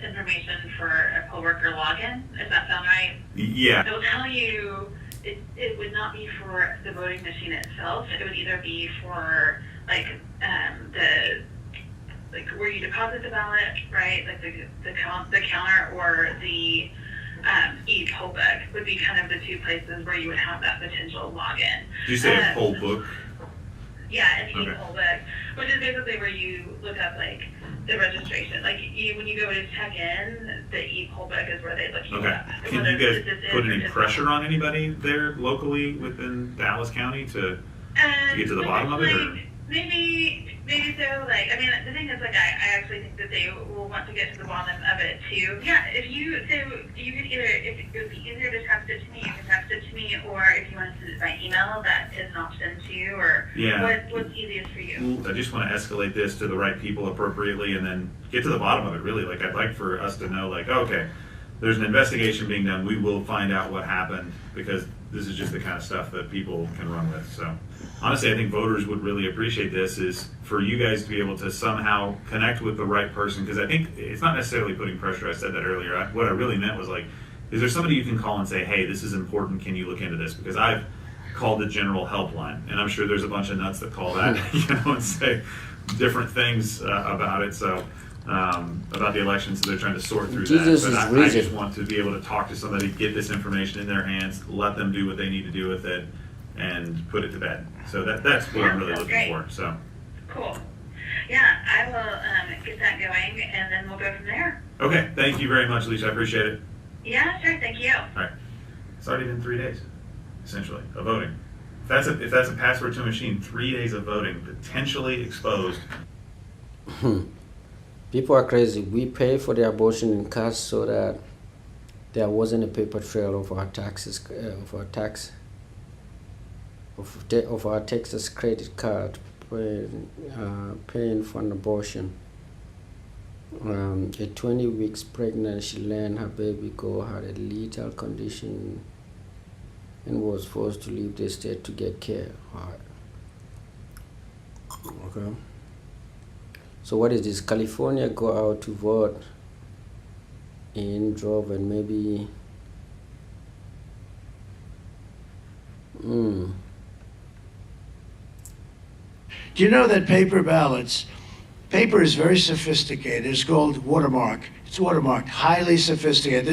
information for a coworker login. Does that sound right? Yeah. It will tell you it would not be for the voting machine itself. It would either be for where you deposit the ballot, right? Like the counter or the e-poll book would be kind of the two places where you would have that potential login. Did you say a poll book? Yeah, an e-poll book, which is basically where you look up like the registration. Like when you go to check in, the e-poll book is where they look you up. Can you guys put any pressure on anybody there locally within Dallas County to get to the bottom of it? Or? Maybe so. Like, I mean, the thing is, like, I actually think that they will want to get to the bottom of it too. Yeah, you could either, if it would be easier to text it to me, you can text it to me, or if you want to send it by email, that is an option too. Or what's easiest for you? I just want to escalate this to the right people appropriately, and then get to the bottom of it. Really, like, I'd like for us to know, like, okay, there's an investigation being done. We will find out what happened, because this is just the kind of stuff that people can run with. So honestly, I think voters would really appreciate this, is for you guys to be able to somehow connect with the right person, because I think it's not necessarily putting pressure. I said that earlier. What I really meant was, like, is there somebody you can call and say, hey, this is important, can you look into this? Because I've called the general helpline, and I'm sure there's a bunch of nuts that call that, and say different things about it. So about the election, so they're trying to sort through Jesus that. is But I risen. just want to be able to talk to somebody, get this information in their hands, let them do what they need to do with it, and put it to bed. So that's what I'm really That's looking great. for. So Cool. Yeah, I will get that going, and then we'll go from there. okay, thank you very much, Alicia. I appreciate it. Yeah, sure. Thank you. All right, it's already been 3 days, essentially, of voting. If that's a password to a machine, 3 days of voting, potentially exposed. People are crazy. We pay for the abortion in cash so that there wasn't a paper trail of our taxes, of our Texas credit card paying for an abortion. At 20 weeks pregnant, she learned her baby girl had a lethal condition and was forced to leave the state to get care. Alright. Okay. So what is this? California go out to vote in drove and maybe Do you know that paper ballots, paper is very sophisticated. It's called watermark. It's watermarked, highly sophisticated.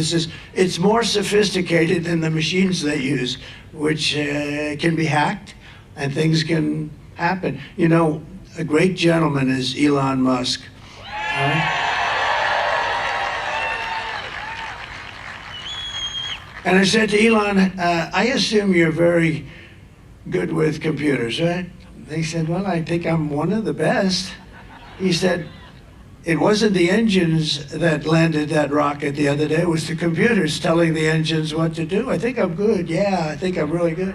It's more sophisticated than the machines they use, which can be hacked and things can happen. You know, a great gentleman is Elon Musk. All right? And I said to Elon, I assume you're very good with computers, right? They said, well, I think I'm one of the best. He said, it wasn't the engines that landed that rocket the other day, it was the computers telling the engines what to do. I think I'm good. Yeah, I think I'm really good.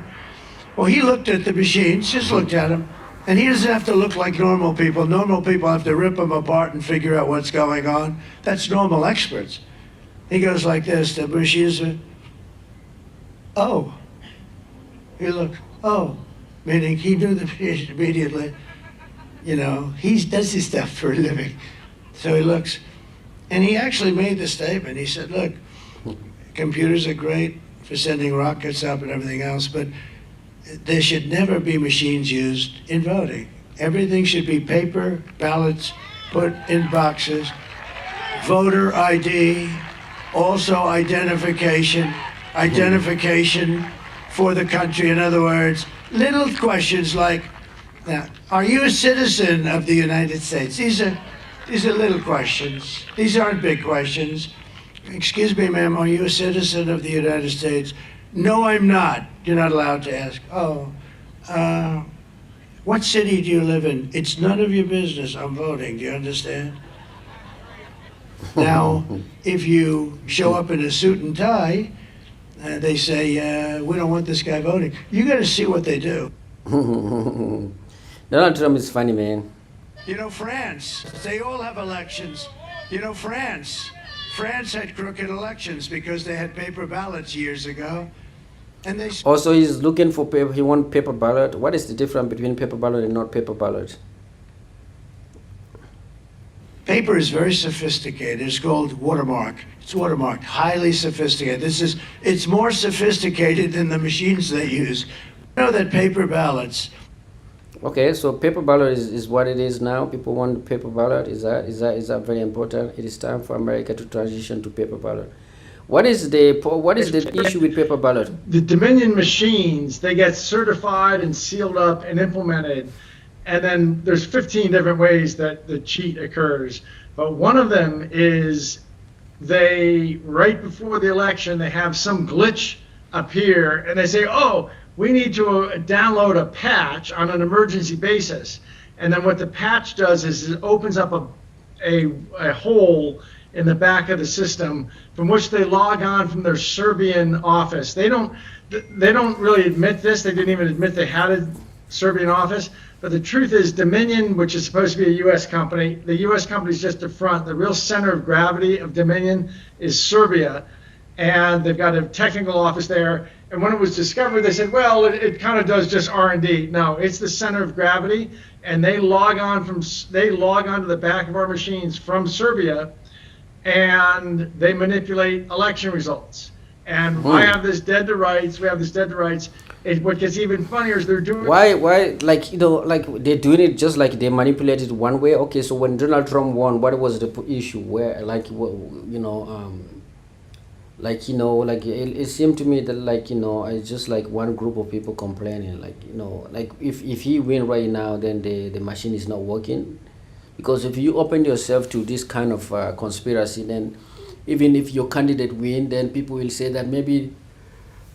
Well, he looked at the machines, just looked at them, and he doesn't have to look like normal people. Normal people have to rip them apart and figure out what's going on. That's normal experts. He goes like this, the machines are, oh. He looked, oh, meaning he knew the machine immediately. You know, he does this stuff for a living. So he looks, and he actually made the statement. He said, look, computers are great for sending rockets up and everything else, but there should never be machines used in voting. Everything should be paper, ballots put in boxes, voter ID, also identification for the country. In other words, little questions like, now, are you a citizen of the United States? These are little questions. These aren't big questions. Excuse me, ma'am, are you a citizen of the United States? No, I'm not. You're not allowed to ask. Oh, what city do you live in? It's none of your business. I'm voting. Do you understand? Now, if you show up in a suit and tie, they say, we don't want this guy voting. You got to see what they do. Donald Trump is funny, man. You know, France, they all have elections. You know, France had crooked elections because they had paper ballots years ago. And they Also, he's looking for paper. He wants paper ballot. What is the difference between paper ballot and not paper ballot? paper is very sophisticated. It's called watermark. It's watermarked, highly sophisticated. It's more sophisticated than the machines they use. You know that paper ballots. Okay, so paper ballot is what it is now. People want paper ballot. Is that very important? It is time for America to transition to paper ballot. What is the issue with paper ballot? The Dominion machines, they get certified and sealed up and implemented. And then there's 15 different ways that the cheat occurs. But one of them is right before the election, they have some glitch appear and they say, oh, we need to download a patch on an emergency basis. And then what the patch does is it opens up a hole in the back of the system from which they log on from their Serbian office. They don't really admit this. They didn't even admit they had a Serbian office. But the truth is Dominion, which is supposed to be a U.S. company, the U.S. company is just the front. The real center of gravity of Dominion is Serbia. And they've got a technical office there. And when it was discovered, they said, well, it kind of does just R&D. No, it's the center of gravity. And they log on to the back of our machines from Serbia, and they manipulate election results. And I have this dead to rights. We have this dead to rights. What gets even funnier is they're doing. Why, like, like they're doing it just like they manipulated one way? Okay, so when Donald Trump won, what was the issue? Where, like, like, it seemed to me that, like, it's just like one group of people complaining, like, like if he win right now, then the machine is not working. Because if you open yourself to this kind of conspiracy, then even if your candidate win, then people will say that maybe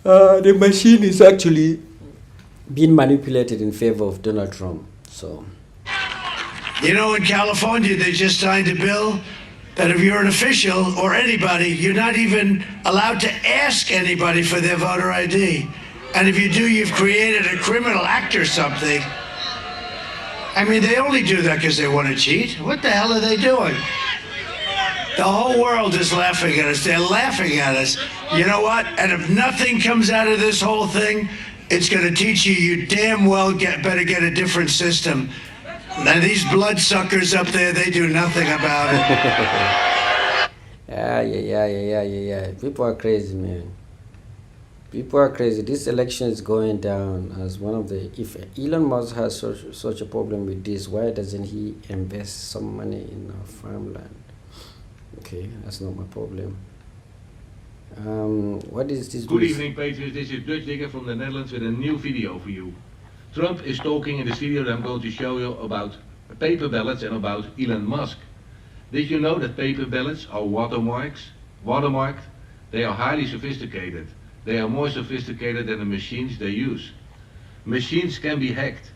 the machine is actually being manipulated in favor of Donald Trump. So, In California, they just signed a bill that if you're an official or anybody, you're not even allowed to ask anybody for their voter ID. And if you do, you've created a criminal act or something. I mean, they only do that because they want to cheat. What the hell are they doing? The whole world is laughing at us. They're laughing at us. You know what? And if nothing comes out of this whole thing, it's going to teach you damn well better get a different system. And these bloodsuckers up there, they do nothing about it. Yeah. People are crazy, man. People are crazy. This election is going down as one of the... If Elon Musk has such a problem with this, why doesn't he invest some money in our farmland? Okay, that's not my problem. What is this? Good evening, Patriots. This is Dutch Digger from the Netherlands with a new video for you. Trump is talking in this video that I'm going to show you about paper ballots and about Elon Musk. Did you know that paper ballots are watermarked? They are highly sophisticated. They are more sophisticated than the machines they use. Machines can be hacked.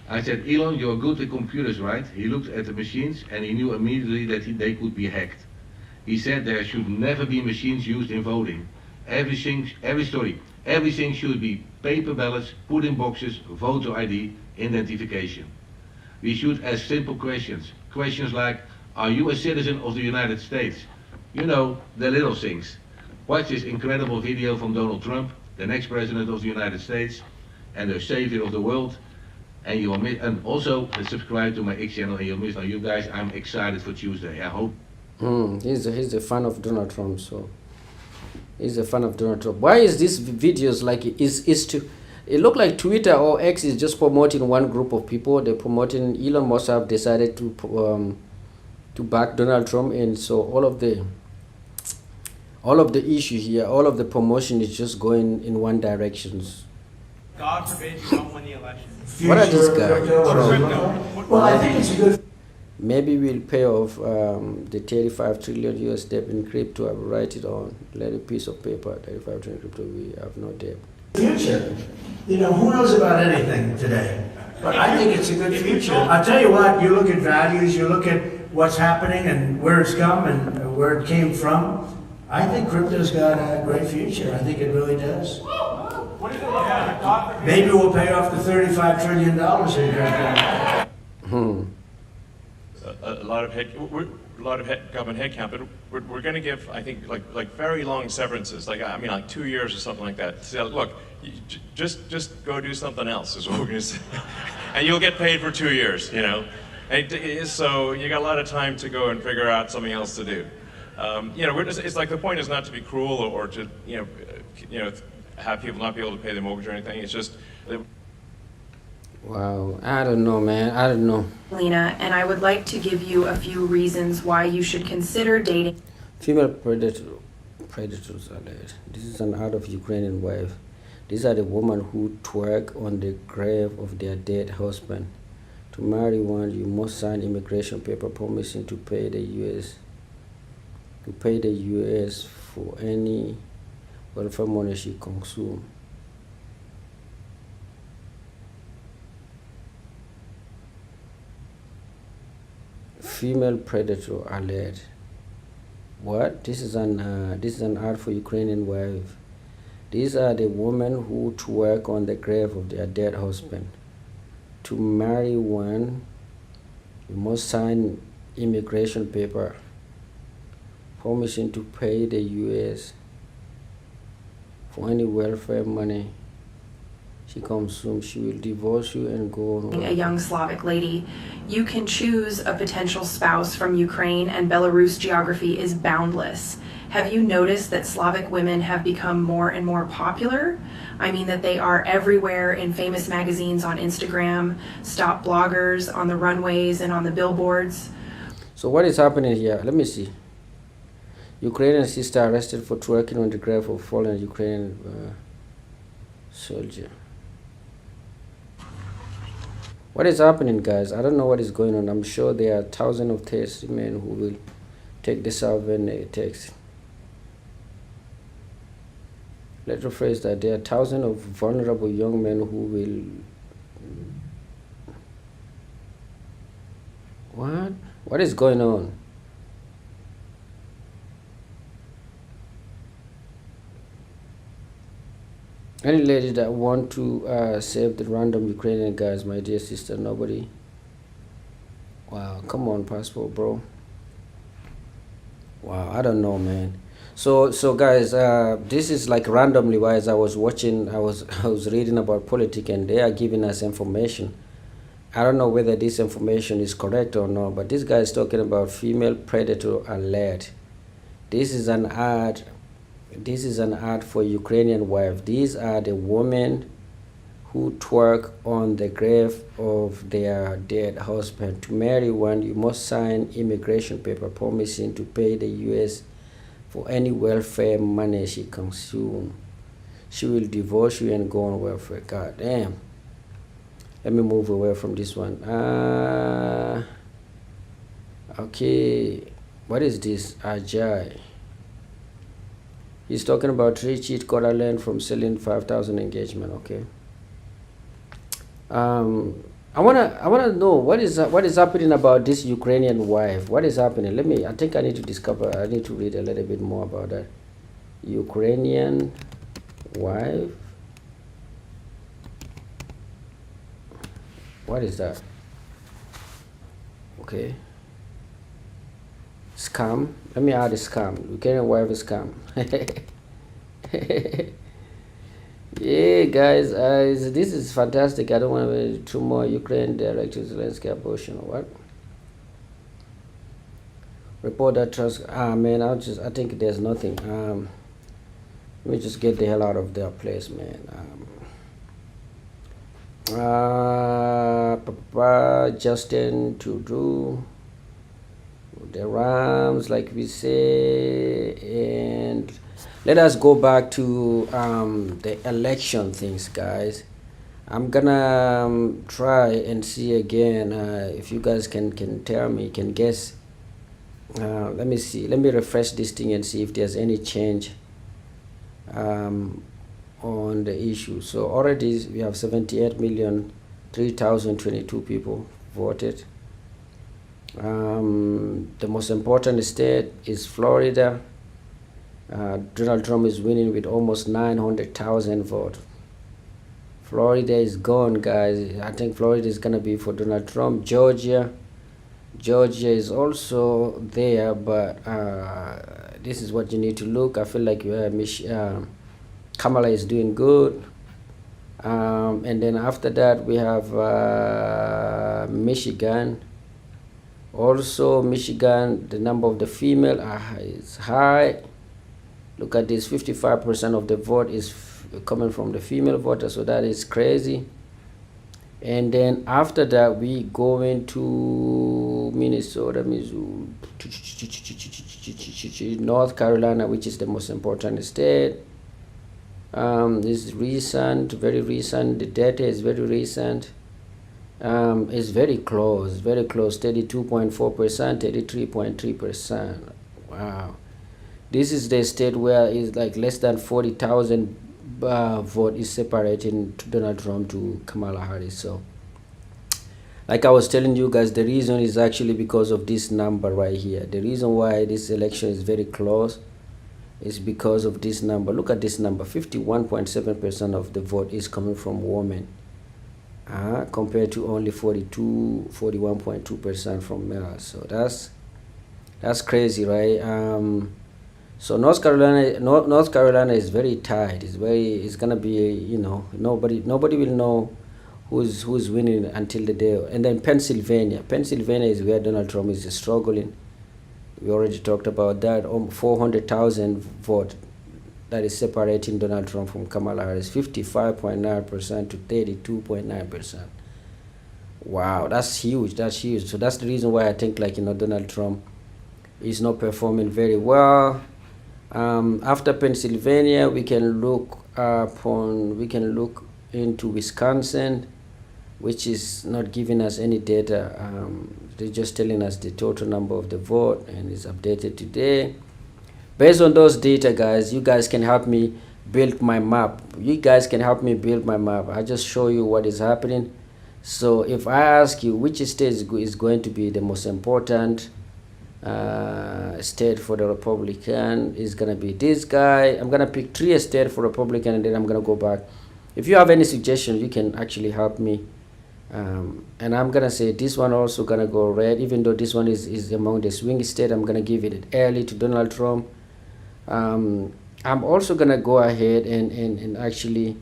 I said, Elon, you're good at computers, right? He looked at the machines and he knew immediately that they could be hacked. He said there should never be machines used in voting. Everything should be paper ballots, put in boxes, voter ID, identification. We should ask simple questions. Questions like, are you a citizen of the United States? You know, the little things. Watch this incredible video from Donald Trump, the next president of the United States, and the savior of the world. And you will miss, and also subscribe to my X channel, and you'll miss. Now, you guys, I'm excited for Tuesday. I hope. He's a fan of Donald Trump, so he's a fan of Donald Trump. Why is these videos like it look like Twitter or X is just promoting one group of people? They're promoting Elon Musk have decided to back Donald Trump, and so all of the issue here, all of the promotion is just going in one direction. God forbid you don't win the election. What are these guys? Well, I think it's a good. Maybe we'll pay off the 35 trillion US debt in crypto. I will write it on a piece of paper. 35 trillion crypto. We have no debt. Future. Who knows about anything today? But I think it's a good future. I'll tell you what, you look at values, you look at what's happening and where it's come and where it came from. I think crypto's got a great future. I think it really does. Maybe we'll pay off the $35 trillion in a lot of government headcount, but we're going to give, I think, like very long severances, like 2 years or something like that. So, look, just go do something else is what we're going to say, and you'll get paid for 2 years, And so you got a lot of time to go and figure out something else to do. It's like the point is not to be cruel or to have people not be able to pay their mortgage or anything. It's just. Wow, I don't know, man. I don't know. Lena, and I would like to give you a few reasons why you should consider dating. Female predators are there. This is an ad of Ukrainian wife. These are the women who twerk on the grave of their dead husband. To marry one, you must sign immigration paper promising to pay the U.S. for any welfare money she consumes. Female predator alert. What? This is an ad for Ukrainian wife. These are the women who twerk on the grave of their dead husband. To marry one, you must sign immigration paper promising to pay the U.S. for any welfare money she consumes. She will divorce you and go on. A young Slavic lady, you can choose a potential spouse from Ukraine, and Belarus geography is boundless. have you noticed that Slavic women have become more and more popular? I mean that they are everywhere in famous magazines, on Instagram, stop bloggers, on the runways and on the billboards. So what is happening here? Let me see. Ukrainian sister arrested for twerking on the grave of fallen Ukrainian soldier. What is happening, guys? I don't know what is going on. I'm sure there are thousands of thirsty men who will take this out when it takes. Let's rephrase that. There are thousands of vulnerable young men who will... What? What is going on? Any lady that want to save the random Ukrainian guys, my dear sister, nobody. Wow, come on, passport, bro. Wow, I don't know, man. So guys, this is like randomly wise. I was watching, I was reading about politics, and they are giving us information. I don't know whether this information is correct or not, but this guy is talking about female predator alert. This is an ad. This is an ad for Ukrainian wife. These are the women who twerk on the grave of their dead husband. To marry one, you must sign immigration paper promising to pay the U.S. for any welfare money she consumes. She will divorce you and go on welfare. God damn. Let me move away from this one. Okay. What is this? Ajay. He's talking about 3 cheat code I learned from selling 5,000 engagement. Okay. I wanna know what is happening about this Ukrainian wife. What is happening? I think I need to discover. I need to read a little bit more about that. Ukrainian wife. What is that? Okay. Scam. Let me add a scam. Ukrainian wife is scam. Yeah, guys, this is fantastic. I don't want to two more Ukraine directors Zelensky abortion or what? Report that trust. Man, I think there's nothing. Let me just get the hell out of their place, man. Justin Trudeau, the Rams, like we say, and let us go back to the election things, guys. I'm gonna try and see again if you guys can tell me, can guess. Let me see. Let me refresh this thing and see if there's any change on the issue. So already we have 78,003,022 people voted. The most important state is Florida. Donald Trump is winning with almost 900,000 votes. Florida is gone, guys. I think Florida is gonna be for Donald Trump. Georgia is also there, but this is what you need to look. I feel like Kamala is doing good. And then after that we have Michigan. Also Michigan, the number of the female is high. Look at this, 55% of the vote is coming from the female voters, so that is crazy. And then after that we go into Minnesota, Missouri, North Carolina, which is the most important state. This is recent, very recent. The data is very recent. It's very close, 32.4%, 33.3%. Wow. This is the state where it's like less than 40,000 vote is separating Donald Trump to Kamala Harris. So, like I was telling you guys, the reason is actually because of this number right here. The reason why this election is very close is because of this number. Look at this number, 51.7% of the vote is coming from women. Compared to only 41.2% from males. So that's crazy, right? So North Carolina is very tight. It's gonna be, nobody will know who's winning until the day. And then Pennsylvania is where Donald Trump is struggling. We already talked about that. 400,000 vote that is separating Donald Trump from Kamala Harris, 55.9% to 32.9%. Wow, that's huge. That's huge. So that's the reason why I think, like, Donald Trump is not performing very well. After Pennsylvania, we can look into Wisconsin, which is not giving us any data. They're just telling us the total number of the vote, and it's updated today. Based on those data, guys, you guys can help me build my map. I just show you what is happening. So if I ask you which state is going to be the most important state for the Republican, is going to be this guy. I'm going to pick 3 states for Republican, and then I'm going to go back. If you have any suggestions, you can actually help me. And I'm going to say this one also going to go red, even though this one is among the swing state. I'm going to give it early to Donald Trump. I'm also going to go ahead and actually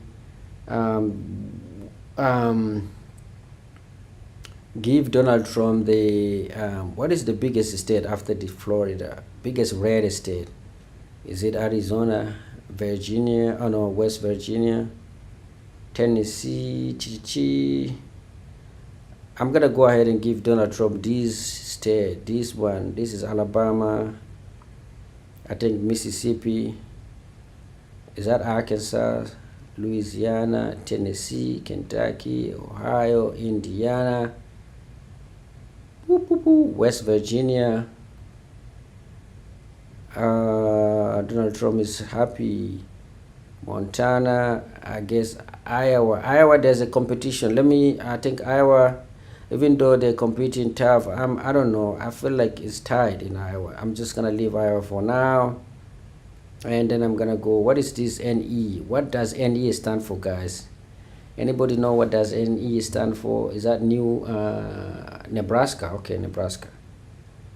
give Donald Trump the what is the biggest state after the Florida? Biggest red state? Is it Arizona, Virginia? Oh no, West Virginia, Tennessee. I'm gonna go ahead and give Donald Trump this state. This one. This is Alabama. I think Mississippi. Is that Arkansas? Louisiana, Tennessee, Kentucky, Ohio, Indiana, West Virginia. Donald Trump is happy. Montana, I guess Iowa, there's a competition. I think Iowa, even though they're competing tough, I don't know. I feel like it's tied in Iowa. I'm just going to leave Iowa for now. And then I'm going to go, what is this NE? What does NE stand for, guys? Anybody know what does NE stand for? Is that new Nebraska? Okay, Nebraska.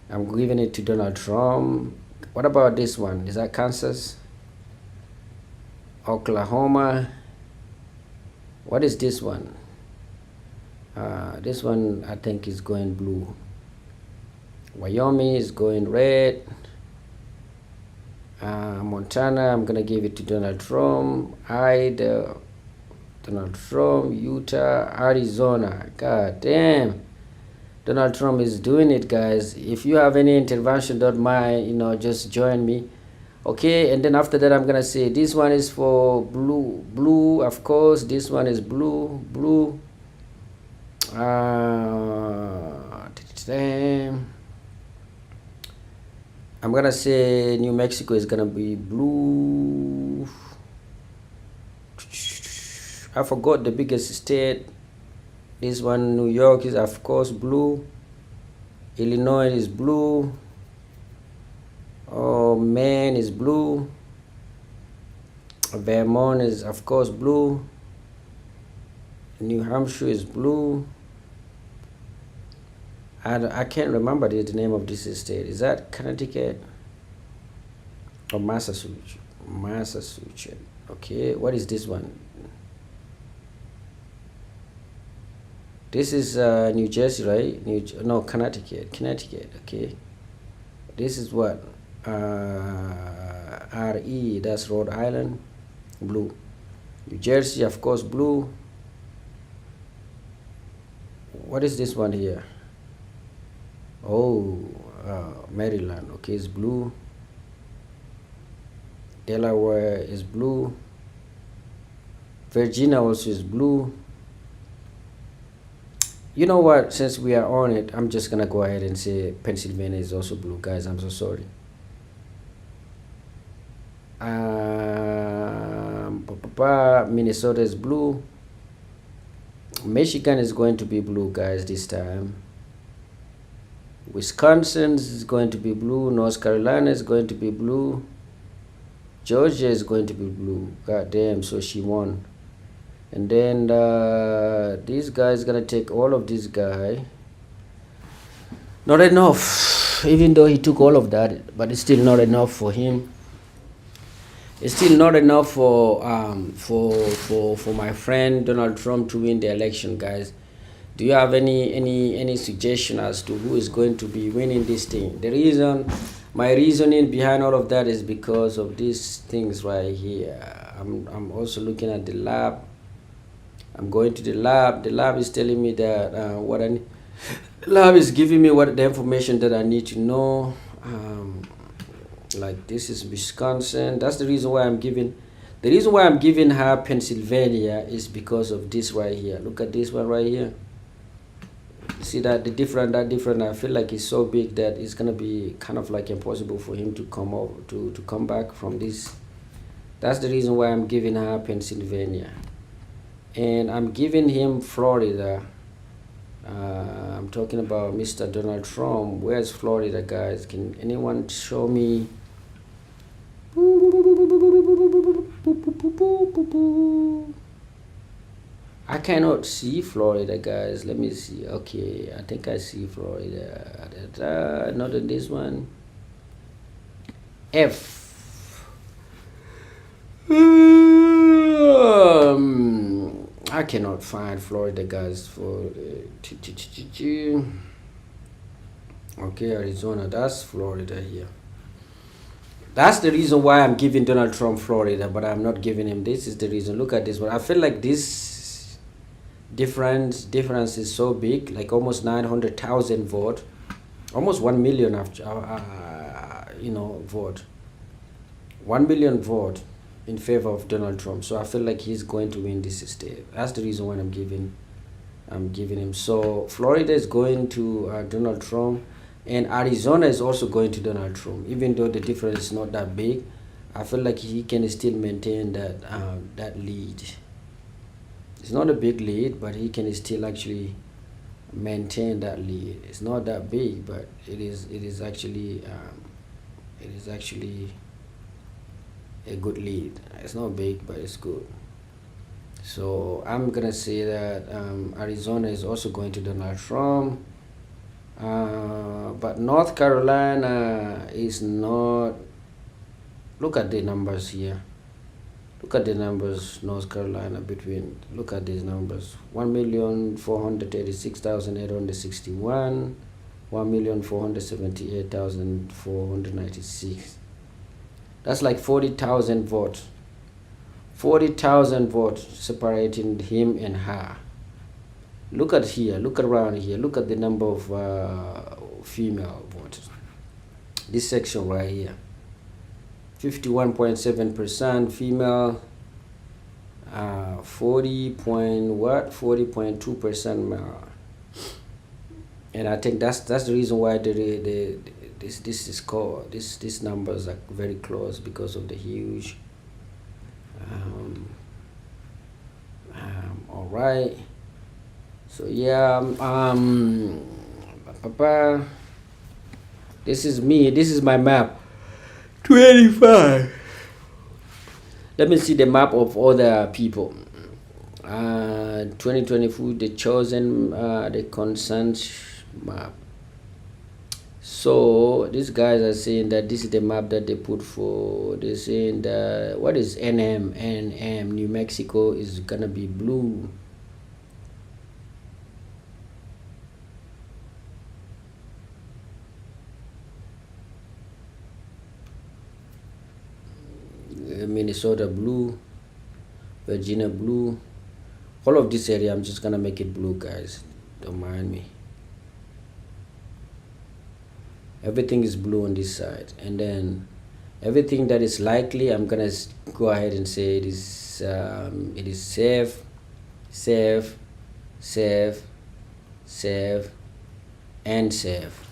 I'm giving it to Donald Trump. What about this one? Is that Kansas? Oklahoma. What is this one? This one I think is going blue. Wyoming is going red. Montana, I'm gonna give it to Donald Trump. Idaho, Donald Trump. Utah, Arizona. God damn, Donald Trump is doing it, guys. If you have any intervention, don't mind, just join me. Okay, and then after that, I'm gonna say this one is for blue, of course. This one is blue. I'm gonna say New Mexico is gonna be blue. I forgot the biggest state. This one, New York, is of course blue. Illinois is blue. Oh, Maine is blue. Vermont is of course blue. New Hampshire is blue. I can't remember the name of this state. Is that Connecticut or Massachusetts? Massachusetts. Okay, what is this one? This is New Jersey, right? No, Connecticut. Okay, this is what RE. That's Rhode Island, blue. New Jersey, of course, blue. What is this one here? Oh, Maryland. Okay, it's blue. Delaware is blue. Virginia also is blue. You know what? Since we are on it, I'm just gonna go ahead and say Pennsylvania is also blue, guys. I'm so sorry. Minnesota is blue. Michigan is going to be blue, guys, this time. Wisconsin is going to be blue. North Carolina is going to be blue. Georgia is going to be blue. God damn, so she won. And then this guy is gonna take all of this guy. Not enough, even though he took all of that, but it's still not enough for him. It's still not enough for my friend Donald Trump to win the election, guys. Do you have any suggestion as to who is going to be winning this thing? My reasoning behind all of that is because of these things right here. I'm also looking at the lab. I'm going to the lab. The lab is telling me that lab is giving me what the information that I need to know. Like this is Wisconsin. That's the reason why I'm giving. The reason why I'm giving her Pennsylvania is because of this right here. Look at this one right here. See that that different. I feel like it's so big that it's gonna be kind of like impossible for him to come over to come back from this. That's the reason why I'm giving her Pennsylvania, and I'm giving him Florida. I'm talking about Mr. Donald Trump. Where's Florida, guys? Can anyone show me? I cannot see Florida, guys. Let me see. Okay, I think I see Florida. Not in this one. F. I cannot find Florida, guys. Okay, Arizona. That's Florida here. That's the reason why I'm giving Donald Trump Florida, but I'm not giving him. This is the reason. Look at this one. I feel like this difference is so big, like almost 900,000 vote, almost 1 million after vote, 1 million vote in favor of Donald Trump. So I feel like he's going to win this state. That's the reason why I'm giving him. So Florida is going to Donald Trump, and Arizona is also going to Donald Trump. Even though the difference is not that big, I feel like he can still maintain that lead. It's not a big lead, but he can still actually maintain that lead. It's not that big, but it is actually a good lead. It's not big, but it's good. So I'm gonna say that Arizona is also going to Donald Trump, but North Carolina is not. Look at the numbers here. Look at the numbers, North Carolina look at these numbers. 1,436,861, 1,478,496. That's like 40,000 votes. 40,000 votes separating him and her. Look at here, look around here, look at the number of female voters. This section right here. 51.7% female, 40.2% male, and I think that's the reason why this is called these numbers are very close because of the huge. All right. So yeah, this is me. This is my map. 25. Let me see the map of other people. 2024, the chosen, the consent map. So these guys are saying that this is the map that they put for. They're saying that what is NM? New Mexico is gonna be blue. Minnesota blue, Virginia blue, all of this area I'm just gonna make it blue, guys, don't mind me. Everything is blue on this side, and then everything that is likely I'm gonna go ahead and say it is safe, and safe.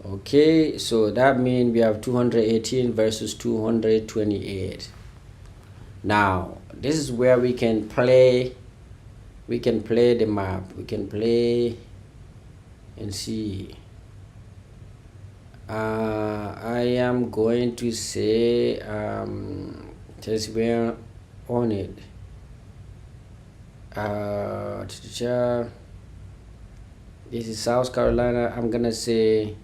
Okay, so that means we have 218 versus 228. Now this is where we can play the map. We can play and see. I am going to say just we're on it. This is South Carolina. I'm gonna say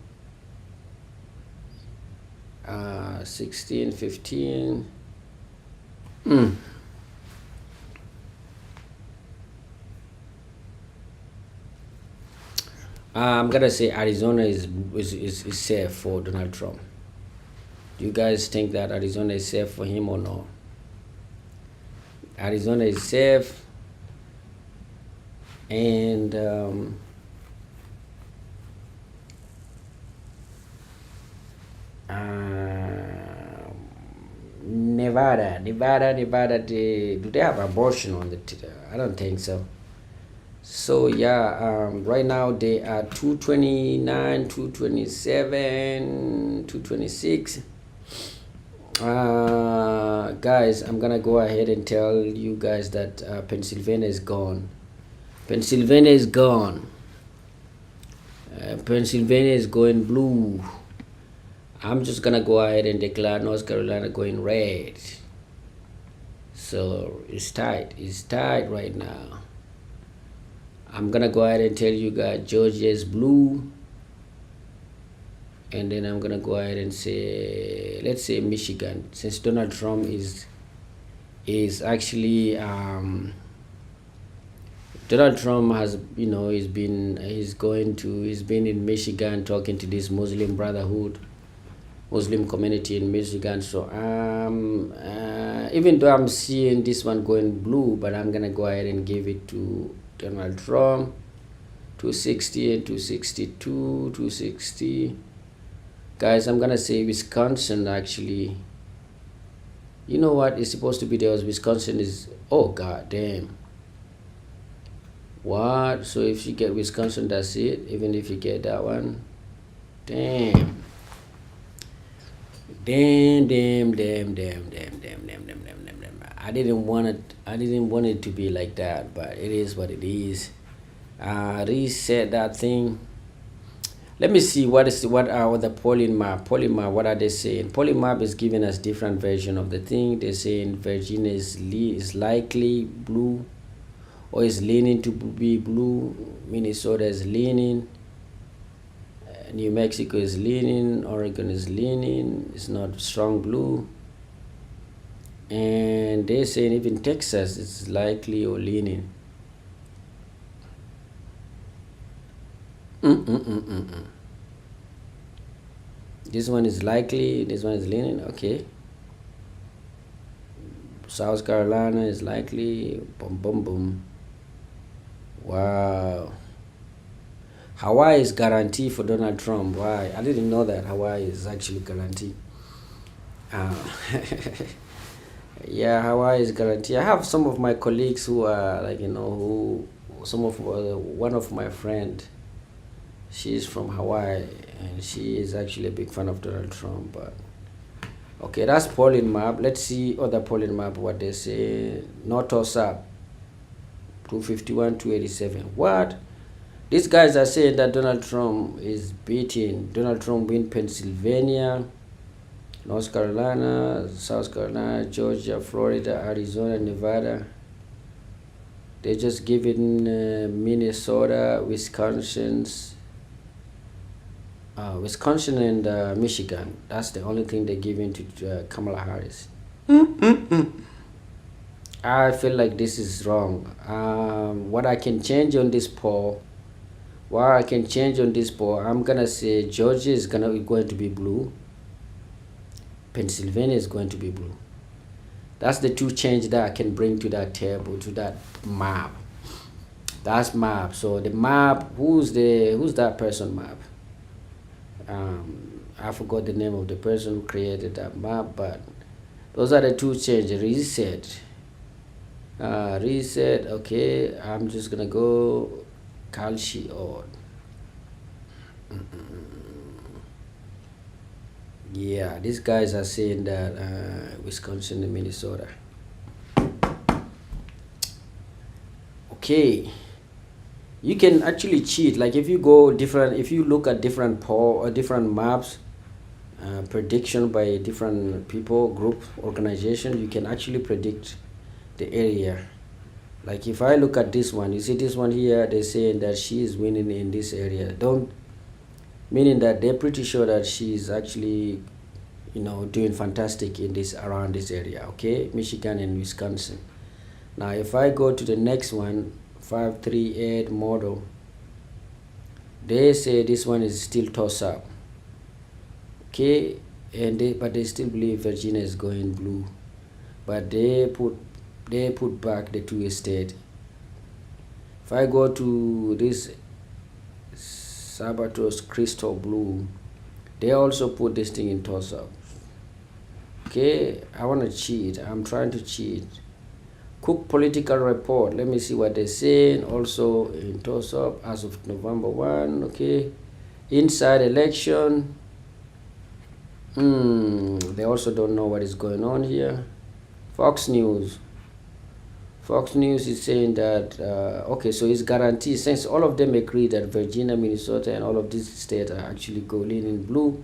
16, 15. Hmm. I'm gonna say Arizona is safe for Donald Trump. Do you guys think that Arizona is safe for him or no? Arizona is safe, and Nevada. Do they have abortion on the? I don't think so. So yeah, right now they are 229, 227, 226. Guys, I'm gonna go ahead and tell you guys that Pennsylvania is gone. Pennsylvania is gone. Pennsylvania is going blue. I'm just gonna go ahead and declare North Carolina going red. So it's tight. It's tight right now. I'm gonna go ahead and tell you guys Georgia is blue. And then I'm gonna go ahead and say, let's say Michigan, since Donald Trump is actually Donald Trump has, you know, he's been in Michigan talking to this Muslim Brotherhood, Muslim community in Michigan. So even though I'm seeing this one going blue, but I'm gonna go ahead and give it to Donald Trump. 260 and 262, 260. Guys, I'm gonna say Wisconsin actually. You know what? It's supposed to be there. Wisconsin is, oh god damn. What? So if you get Wisconsin, that's it. Even if you get that one, damn. Damn. I didn't want it to be like that, but it is what it is. Reset that thing. Let me see what are the polling map. Polling map, what are they saying? Polling map is giving us different version of the thing. They're saying Virginia is likely blue, or is leaning to be blue. Minnesota is leaning. New Mexico is leaning. Oregon is leaning. It's not strong blue. And they're saying even Texas is likely or leaning. This one is likely, this one is leaning, okay. South Carolina is likely, boom. Wow. Hawaii is guaranteed for Donald Trump. Why? I didn't know that Hawaii is actually guaranteed. Yeah, Hawaii is guaranteed. I have some of my colleagues who are like, one of my friend, she's from Hawaii, and she is actually a big fan of Donald Trump. But okay, that's polling map. Let's see other polling map, what they say. North or South, 251, 287. What? These guys are saying that Donald Trump is beating. Donald Trump win Pennsylvania, North Carolina, South Carolina, Georgia, Florida, Arizona, Nevada. They just given Minnesota, Wisconsin and Michigan. That's the only thing they're giving to Kamala Harris. I feel like this is wrong. What I can change on this poll, I'm gonna say Georgia is going to be blue. Pennsylvania is going to be blue. That's the two change that I can bring to that table, to that map. That's map. So the map, who's that person map? I forgot the name of the person who created that map, but those are the two changes. Reset, okay. I'm just gonna go Calci or yeah, these guys are saying that Wisconsin and Minnesota. Okay, you can actually cheat. Like if you look at different poll or different maps, prediction by different people, group, organization, you can actually predict the area. Like if I look at this one, you see this one here, they're saying that she is winning in this area. Meaning that they're pretty sure that she's actually doing fantastic in this around this area. Okay, Michigan and Wisconsin. Now, if I go to the next one, 538 model, they say this one is still toss up. Okay, but they still believe Virginia is going blue, but they put back the two state. If I go to this Sabatos Crystal Blue, they also put this thing in toss up. Okay, I want to cheat. I'm trying to cheat. Cook Political Report. Let me see what they're saying. Also in toss up as of November 1. Okay, inside election. They also don't know what is going on here. Fox News. Fox News is saying that, okay, so it's guaranteed, since all of them agree that Virginia, Minnesota, and all of these states are actually going in blue.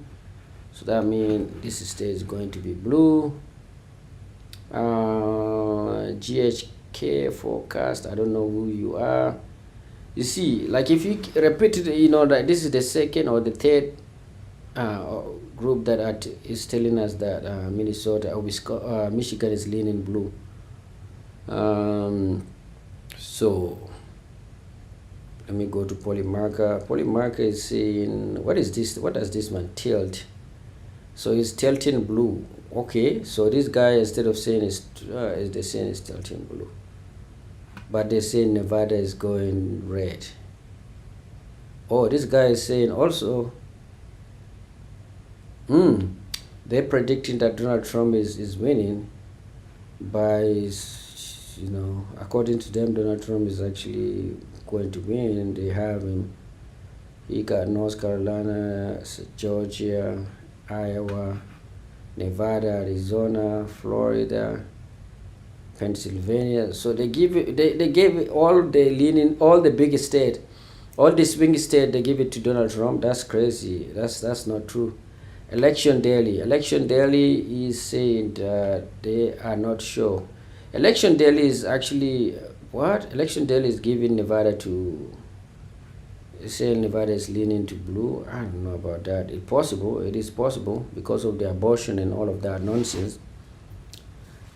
So that means this state is going to be blue. GHK forecast, I don't know who you are. You see, like if you repeat it, that this is the second or the third group that is telling us that Minnesota or Michigan is leaning blue. So let me go to Polymarker. Polymarker is saying, what is this? What does this one tilt? So it's tilting blue. Okay, so this guy, instead of saying they're saying it's tilting blue, but they say Nevada is going red. Oh, this guy is saying also, they're predicting that Donald Trump is winning by, according to them, Donald Trump is actually going to win, and they have him. He got North Carolina, Georgia, Iowa, Nevada, Arizona, Florida, Pennsylvania. So they gave all the big state, all the swing state, they give it to Donald Trump. That's crazy. That's not true. Election Daily is saying that they are not sure. Election Daily is actually what? Election Daily is giving Nevada to, saying Nevada is leaning to blue. I don't know about that. It's possible. It is possible because of the abortion and all of that nonsense.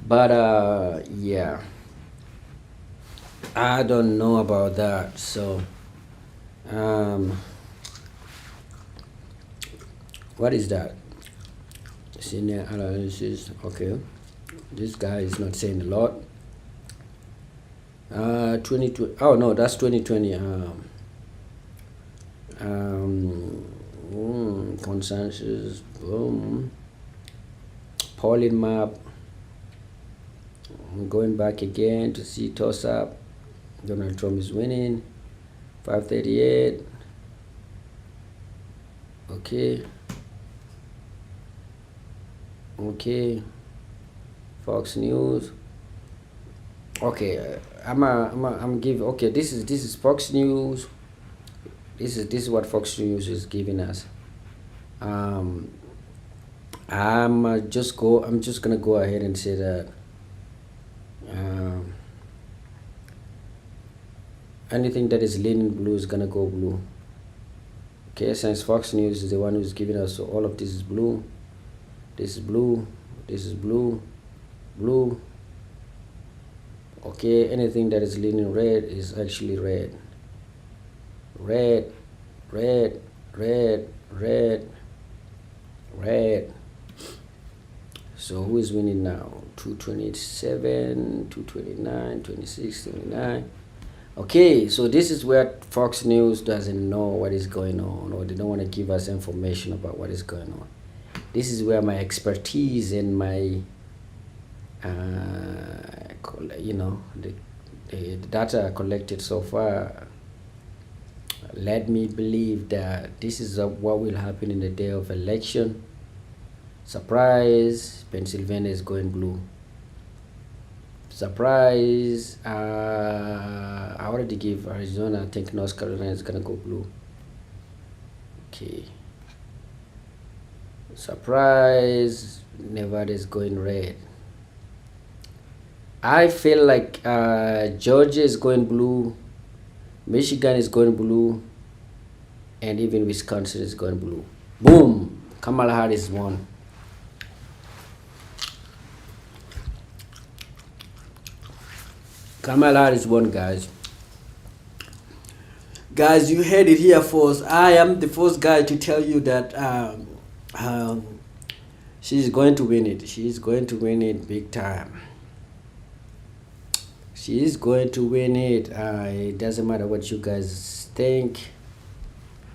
But yeah, I don't know about that. So what is that? Senior analysis. Okay, this guy is not saying a lot. 2020. Oh no, that's 2020. Consensus. Boom. Polling map. I'm going back again to see toss up. Donald Trump is winning. 538. Okay. Fox News. Okay, I'm giving. Okay, this is Fox News. This is what Fox News is giving us. I'm just gonna go ahead and say that anything that is leaning blue is gonna go blue. Okay, since Fox News is the one who's giving us, so all of this is blue. This is blue. This is blue. Blue. Okay, anything that is leaning red is actually red. Red, red, red, red, red. So who is winning now? 227, 229, 26, 29. Okay, so this is where Fox News doesn't know what is going on, or they don't want to give us information about what is going on. This is where my expertise and my the data collected so far led me believe that this is what will happen in the day of election. Surprise, Pennsylvania is going blue. Surprise, I already gave Arizona. I think North Carolina is gonna go blue. Okay. Surprise, Nevada is going red. I feel like Georgia is going blue, Michigan is going blue, and even Wisconsin is going blue. Boom! Kamala Harris won. Kamala Harris won, guys. Guys, you heard it here first. I am the first guy to tell you that she's going to win it. She's going to win it big time. She is going to win it. It doesn't matter what you guys think.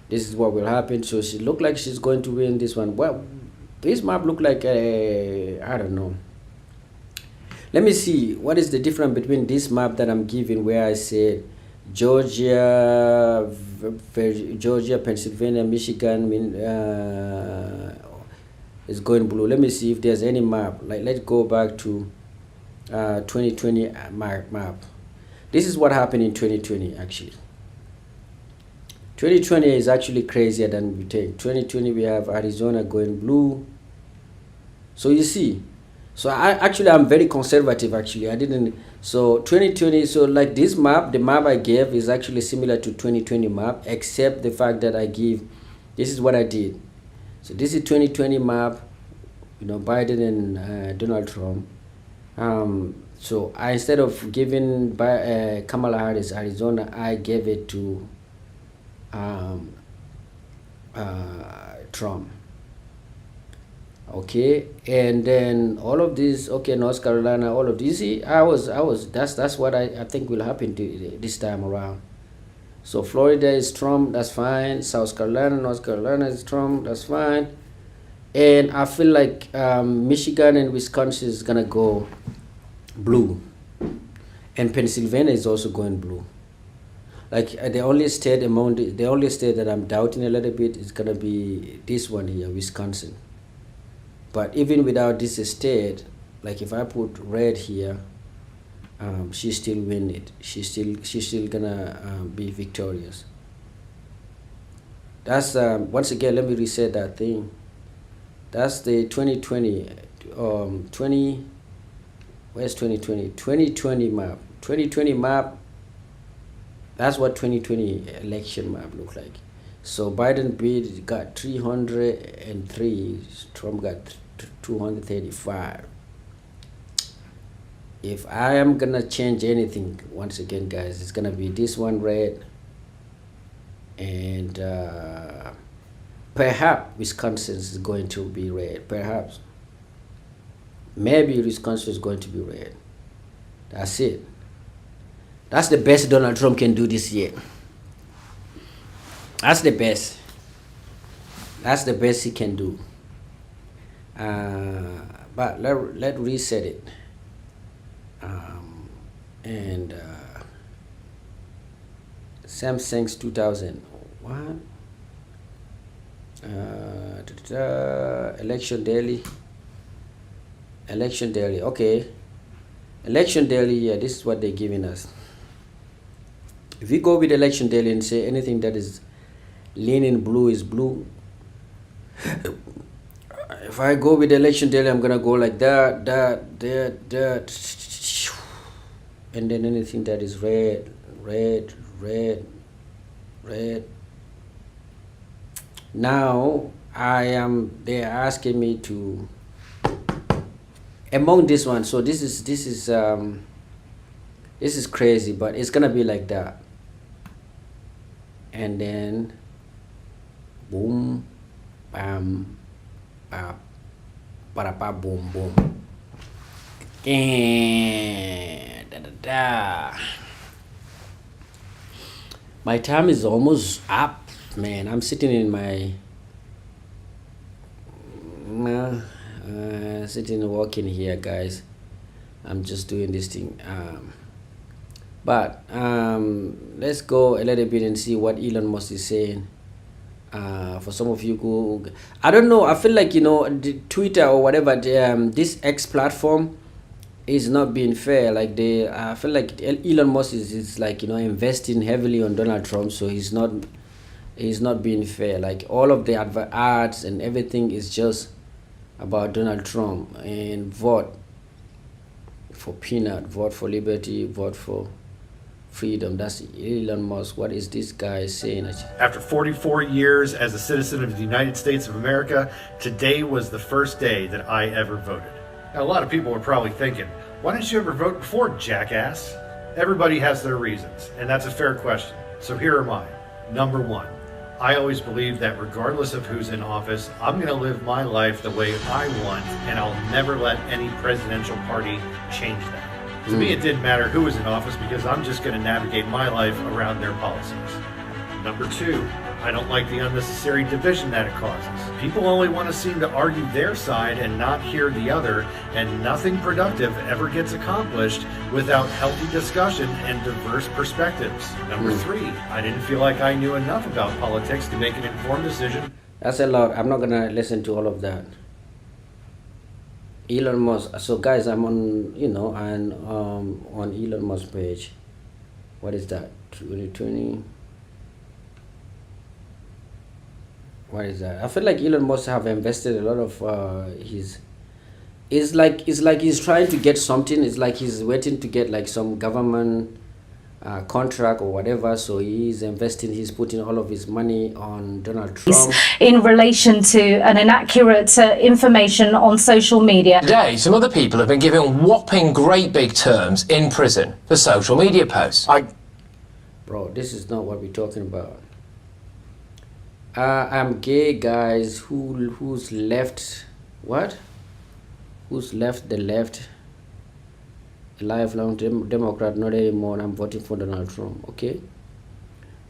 This is what will happen. So she look like she's going to win this one. Well, this map look like I don't know. Let me see what is the difference between this map that I'm giving, where I said Georgia, Pennsylvania, Michigan is going blue. Let me see if there's any map. Like, let's go back to 2020 map. This is what happened in 2020 actually. 2020 is actually crazier than we think. 2020 we have Arizona going blue. So you see, so I'm very conservative actually. I didn't. So 2020, so like this map, the map I gave is actually similar to 2020 map, except the fact that I give, this is what I did. So this is 2020 map, you know, Biden and Donald Trump. So I, instead of giving Kamala Harris Arizona, I gave it to Trump. Okay, and then all of this, okay, North Carolina, all of this. See, that's what I think will happen to this time around. So Florida is Trump, that's fine. South Carolina, North Carolina is Trump, that's fine. And I feel like Michigan and Wisconsin is gonna go blue, and Pennsylvania is also going blue. Like the only state that I'm doubting a little bit is gonna be this one here, Wisconsin. But even without this state, like if I put red here, she still win it. She's still gonna be victorious. That's once again, let me reset that thing. That's the 2020 where's 2020? 2020 map. 2020 map. That's what 2020 election map looked like. So Biden got 303. Trump got 235. If I am gonna change anything, once again, guys, it's gonna be this one red, and perhaps Wisconsin is going to be red. Perhaps, maybe Wisconsin is going to be red. That's it. That's the best Donald Trump can do this year. That's the best. That's the best he can do. But let reset it. And Samsung's 2001. Election daily. Okay. Election daily. Yeah, this is what they're giving us. If we go with election daily and say anything that is leaning blue is blue. If I go with election daily, I'm gonna go like that, and then anything that is red. Now they're asking me to among this one. So this is crazy, but it's gonna be like that. And then boom, bam, bam, ba boom, boom. My time is almost up, man. I'm sitting in my sitting walking here, guys. I'm just doing this thing. But let's go a little bit and see what Elon Musk is saying. For some of you who, I don't know, I feel like, the Twitter or whatever, this X platform is not being fair. Like I feel like Elon Musk is like, investing heavily on Donald Trump, so he's not being fair. Like all of the ads and everything is just about Donald Trump. And vote for peanut, vote for liberty, vote for freedom. That's Elon Musk. What is this guy saying? After 44 years as a citizen of the United States of America, today was the first day that I ever voted. Now, a lot of people are probably thinking, why didn't you ever vote before, jackass? Everybody has their reasons, and that's a fair question. So here are mine. Number one, I always believe that regardless of who's in office, I'm going to live my life the way I want, and I'll never let any presidential party change that. To me, it didn't matter who was in office because I'm just going to navigate my life around their policies. Number two, I don't like the unnecessary division that it causes. People only want to seem to argue their side and not hear the other, and nothing productive ever gets accomplished without healthy discussion and diverse perspectives. Number three, I didn't feel like I knew enough about politics to make an informed decision. That's a lot. I'm not gonna listen to all of that. Elon Musk. So guys, I'm on, and on Elon Musk page. What is that? 2020. What is that? I feel like Elon Musk have invested a lot of his. It's like he's trying to get something. It's like he's waiting to get like some government contract or whatever. So he's investing. He's putting all of his money on Donald Trump. In relation to an inaccurate information on social media. Today, some other people have been given whopping great big terms in prison for social media posts. Bro, this is not what we're talking about. I'm gay, guys. Who's left? What? Who's left the left? A lifelong Democrat, not anymore. I'm voting for Donald Trump. Okay.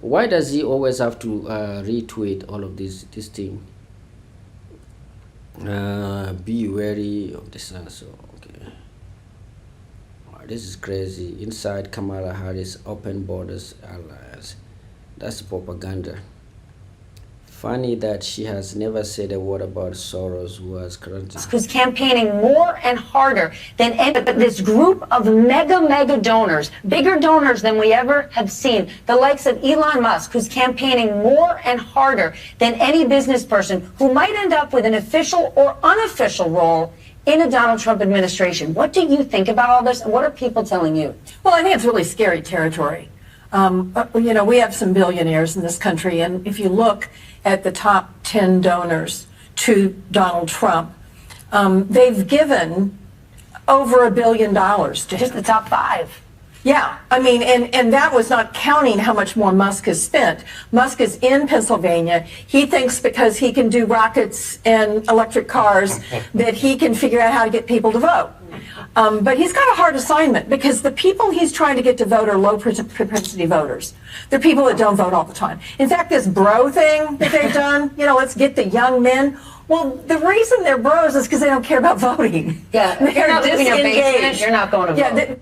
Why does he always have to retweet all of this thing? Be wary of this answer. Okay. Oh, this is crazy. Inside Kamala Harris Open Borders Alliance. That's propaganda. Funny that she has never said a word about Soros, who has currently... Who's campaigning more and harder than any, but this group of mega donors, bigger donors than we ever have seen, the likes of Elon Musk, who's campaigning more and harder than any business person who might end up with an official or unofficial role in a Donald Trump administration. What do you think about all this, and what are people telling you? Well, I think it's really scary territory. We have some billionaires in this country, and if you look at the top 10 donors to Donald Trump, they've given over $1 billion to just the top 5. Yeah, I mean, and that was not counting how much more Musk has spent. Musk is in Pennsylvania. He thinks because he can do rockets and electric cars that he can figure out how to get people to vote. But he's got a hard assignment because the people he's trying to get to vote are low propensity voters. They're people that don't vote all the time. In fact, this bro thing that they've done, let's get the young men. Well, the reason they're bros is because they don't care about voting. Yeah, if you're not living in your basement, you're not going to vote.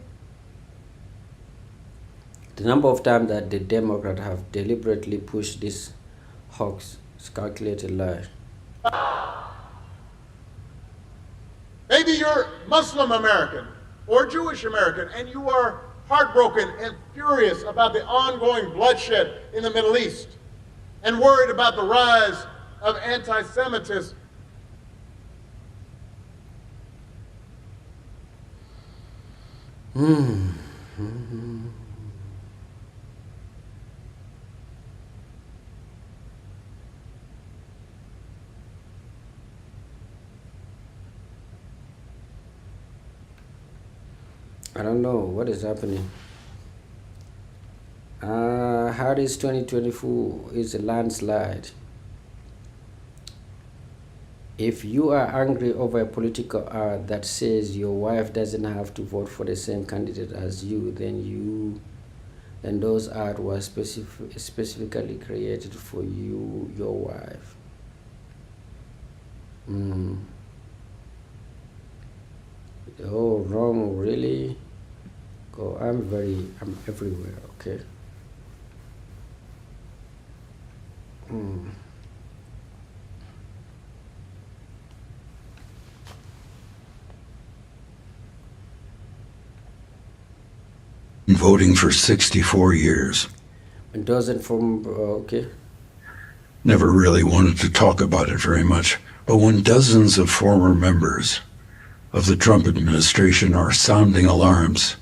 The number of times that the Democrats have deliberately pushed this hoax is calculated lie. Maybe you're Muslim American or Jewish American, and you are heartbroken and furious about the ongoing bloodshed in the Middle East and worried about the rise of anti-Semitism. I don't know what is happening. Harris 2024 is a landslide. If you are angry over a political ad that says your wife doesn't have to vote for the same candidate as you, then those ads were specifically created for you, your wife. Oh, wrong, really? Go, I'm everywhere, okay? Voting for 64 years. It doesn't from, okay. Never really wanted to talk about it very much, but when dozens of former members of the Trump administration are sounding alarms,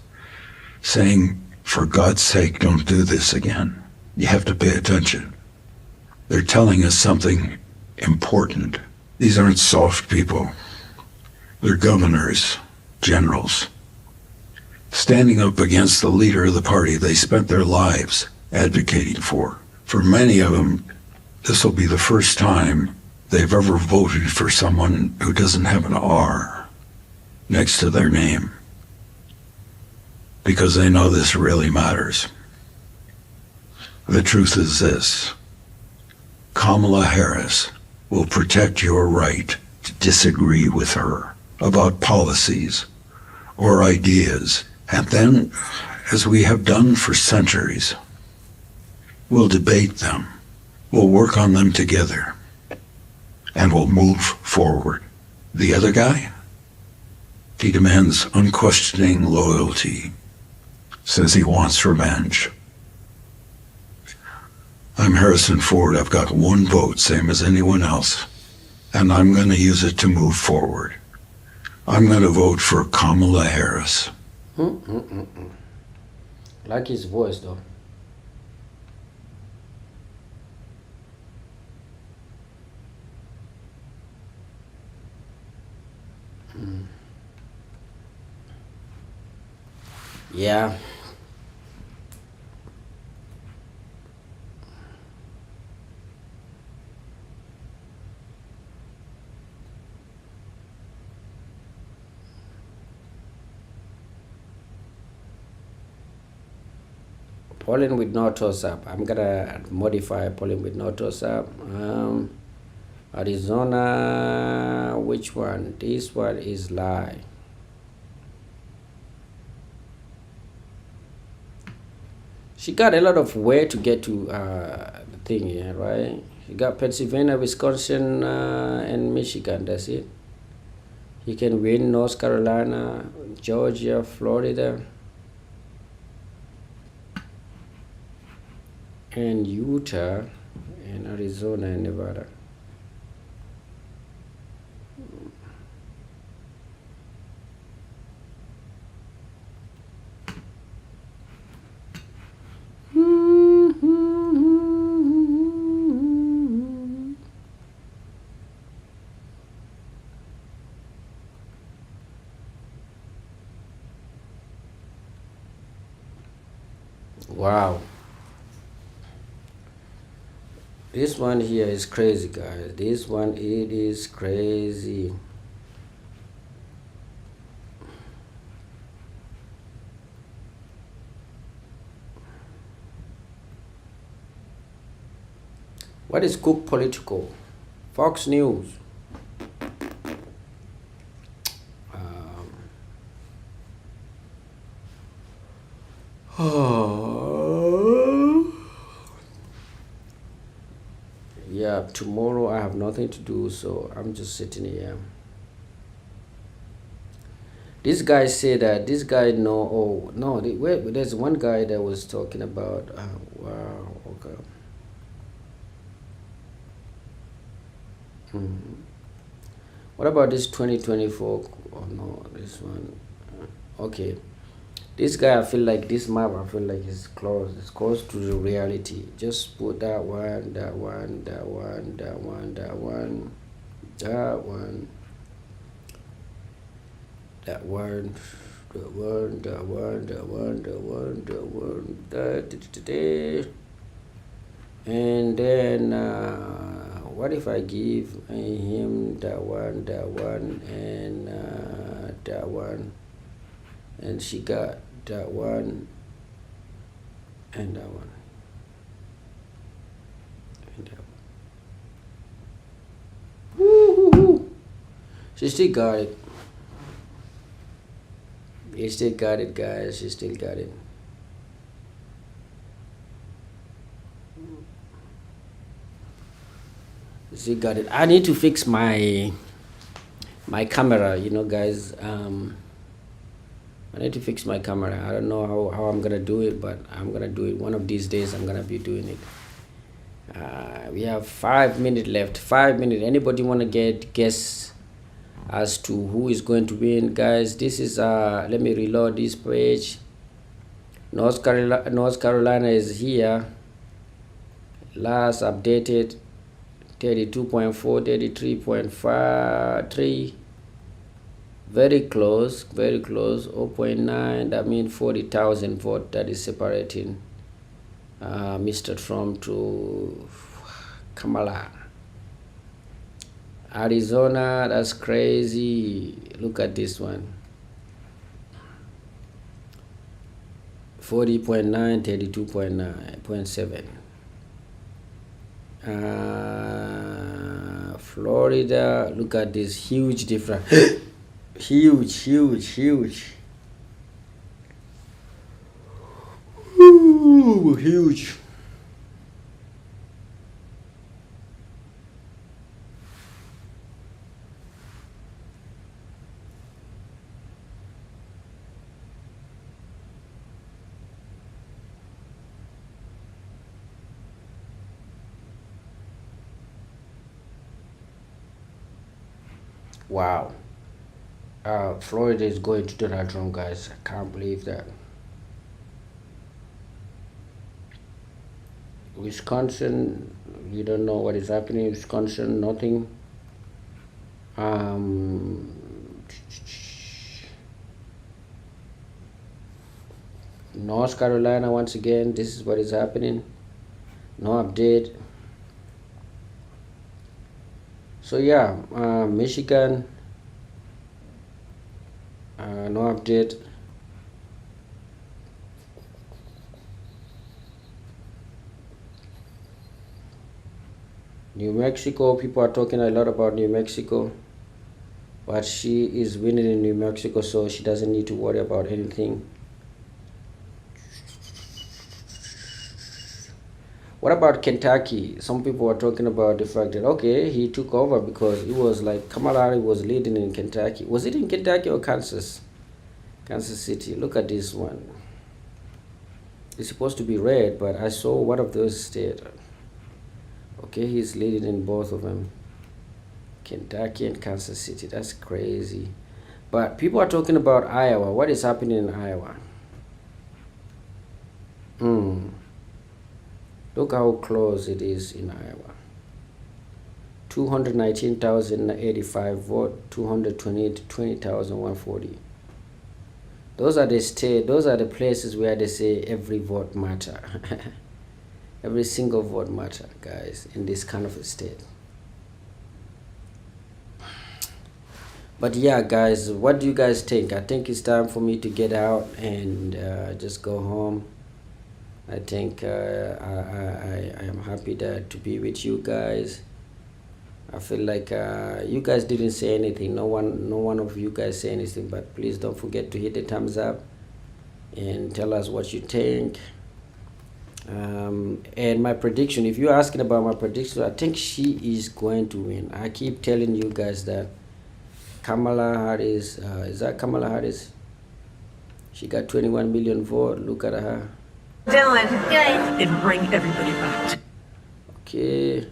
saying, for God's sake, don't do this again. You have to pay attention. They're telling us something important. These aren't soft people. They're governors, generals. standing up against the leader of the party they spent their lives advocating for. For many of them, this will be the first time they've ever voted for someone who doesn't have an R next to their name, because they know this really matters. The truth is this: Kamala Harris will protect your right to disagree with her about policies or ideas, and then, as we have done for centuries, we'll debate them, we'll work on them together, and we'll move forward. The other guy, he demands unquestioning loyalty, says he wants revenge. I'm Harrison Ford. I've got one vote, same as anyone else, and I'm going to use it to move forward. I'm going to vote for Kamala Harris. Like his voice, though. Yeah. Polling with no toss up. I'm gonna modify polling with no toss up. Arizona, which one? This one is lie. She got a lot of way to get to the thing here, right? She got Pennsylvania, Wisconsin, and Michigan. That's it. He can win North Carolina, Georgia, Florida, and Utah, and Arizona, and Nevada. Wow. This one here is crazy, guys. This one, it is crazy. What is Cook Political? Fox News. Yeah, tomorrow I have nothing to do, so I'm just sitting here. This guy said that this guy wait, there's one guy that was talking about wow, okay. What about this 2024? Oh no, this one. Okay, this guy, I feel like this map, I feel like it's close to the reality. Just put that one, that one, that one, that one, that one, that one, that one, that one, that one, that one, that one, that one, that, and then what if I give him that one, and that one, and she got that one, and that one, and that one. Woo-hoo-hoo. She still got it. She still got it, guys. She still got it. She got it. I need to fix my camera, guys. I need to fix my camera. I don't know how I'm gonna do it, but I'm gonna do it. One of these days I'm gonna be doing it. We have 5 minutes left. 5 minutes. Anybody wanna guess as to who is going to win, guys? This is let me reload this page. North Carolina is here. Last updated 32.4, 33.53. Very close, very close. 0.9. That means 40,000 vote that is separating Mr. Trump to Kamala. Arizona, that's crazy. Look at this one. 40.9, 32.9.7. Florida, look at this huge difference. huge. Ooh, huge. Wow. Florida is going to Donald Trump, guys. I can't believe that. Wisconsin, we don't know what is happening in Wisconsin, nothing. North Carolina, once again, this is what is happening. No update. So yeah, Michigan, no update. New Mexico, people are talking a lot about New Mexico, but she is winning in New Mexico, so she doesn't need to worry about anything. What about Kentucky? Some people are talking about the fact that, okay, he took over because it was like Kamala Harris was leading in Kentucky. Was it in Kentucky or Kansas? Kansas City. Look at this one. It's supposed to be red, but I saw one of those states. Okay, he's leading in both of them. Kentucky and Kansas City. That's crazy. But people are talking about Iowa. What is happening in Iowa? Look how close it is in Iowa. 219,085 vote, 220,140. Those are the states, those are the places where they say every vote matter. Every single vote matter, guys, in this kind of a state. But yeah, guys, what do you guys think? I think it's time for me to get out and just go home. I think I am happy to be with you guys. I feel like you guys didn't say anything. No one of you guys say anything. But please don't forget to hit the thumbs up and tell us what you think. And my prediction, if you're asking about my prediction, I think she is going to win. I keep telling you guys that Kamala Harris, is that Kamala Harris? She got 21 million votes. Look at her. Dylan, good. And bring everybody back. Okay.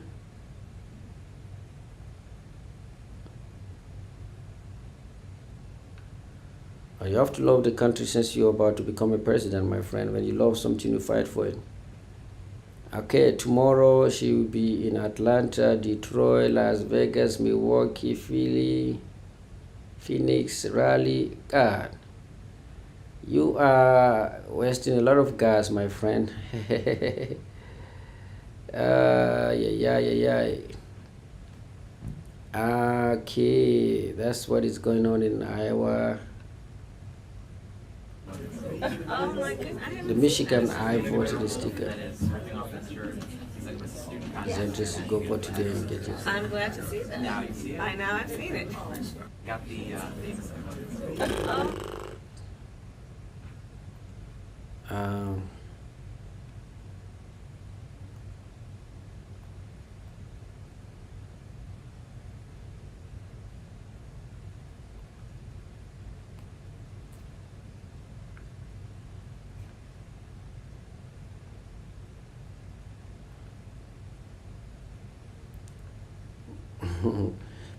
You have to love the country since you're about to become a president, my friend. When you love something, you fight for it. Okay, tomorrow she will be in Atlanta, Detroit, Las Vegas, Milwaukee, Philly, Phoenix, Raleigh. God, you are wasting a lot of gas, my friend. Yeah. Okay, that's what is going on in Iowa. Oh my goodness. The Michigan I voted the sticker. Then just go vote today and get it. I'm glad to see that. I know, I've seen it. Got the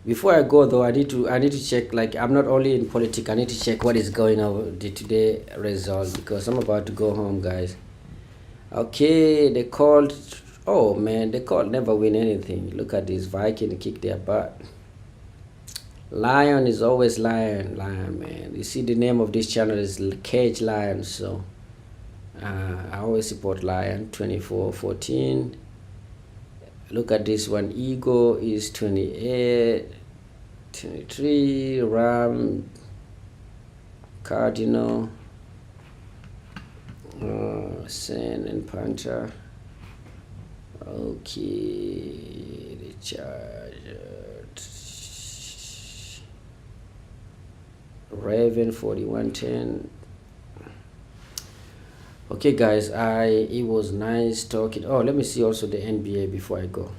Before I go though, I need to check, like, I'm not only in politics, I need to check what is going on with the today result because I'm about to go home, guys. Okay, they called, oh man, they called never win anything. Look at this, Viking kick their butt. Lion is always lion, man. You see, the name of this channel is Cage Lion, so I always support Lion. 24-14. Look at this one. Ego is 28, 23. Ram, Cardinal, Sen and Panther. Okay, the Charger. Raven 4110. Okay guys, it was nice talking. Oh, let me see also the NBA before I go.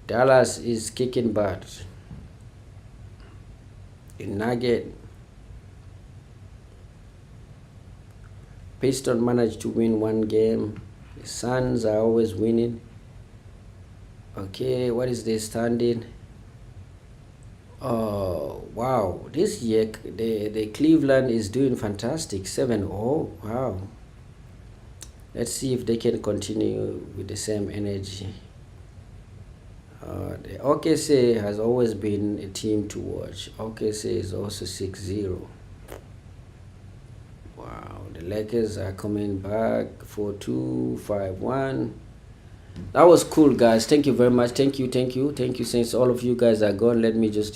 Dallas is kicking butt. The Nugget. Pistons managed to win one game. The Suns are always winning. Okay, what is the standing? Oh wow, this year the Cleveland is doing fantastic. 7-0. Wow. Let's see if they can continue with the same energy. The OKC has always been a team to watch. OKC is also 6-0. Wow, the Lakers are coming back 4-2, 5-1. That was cool, guys. Thank you very much. Thank you. Since all of you guys are gone, let me just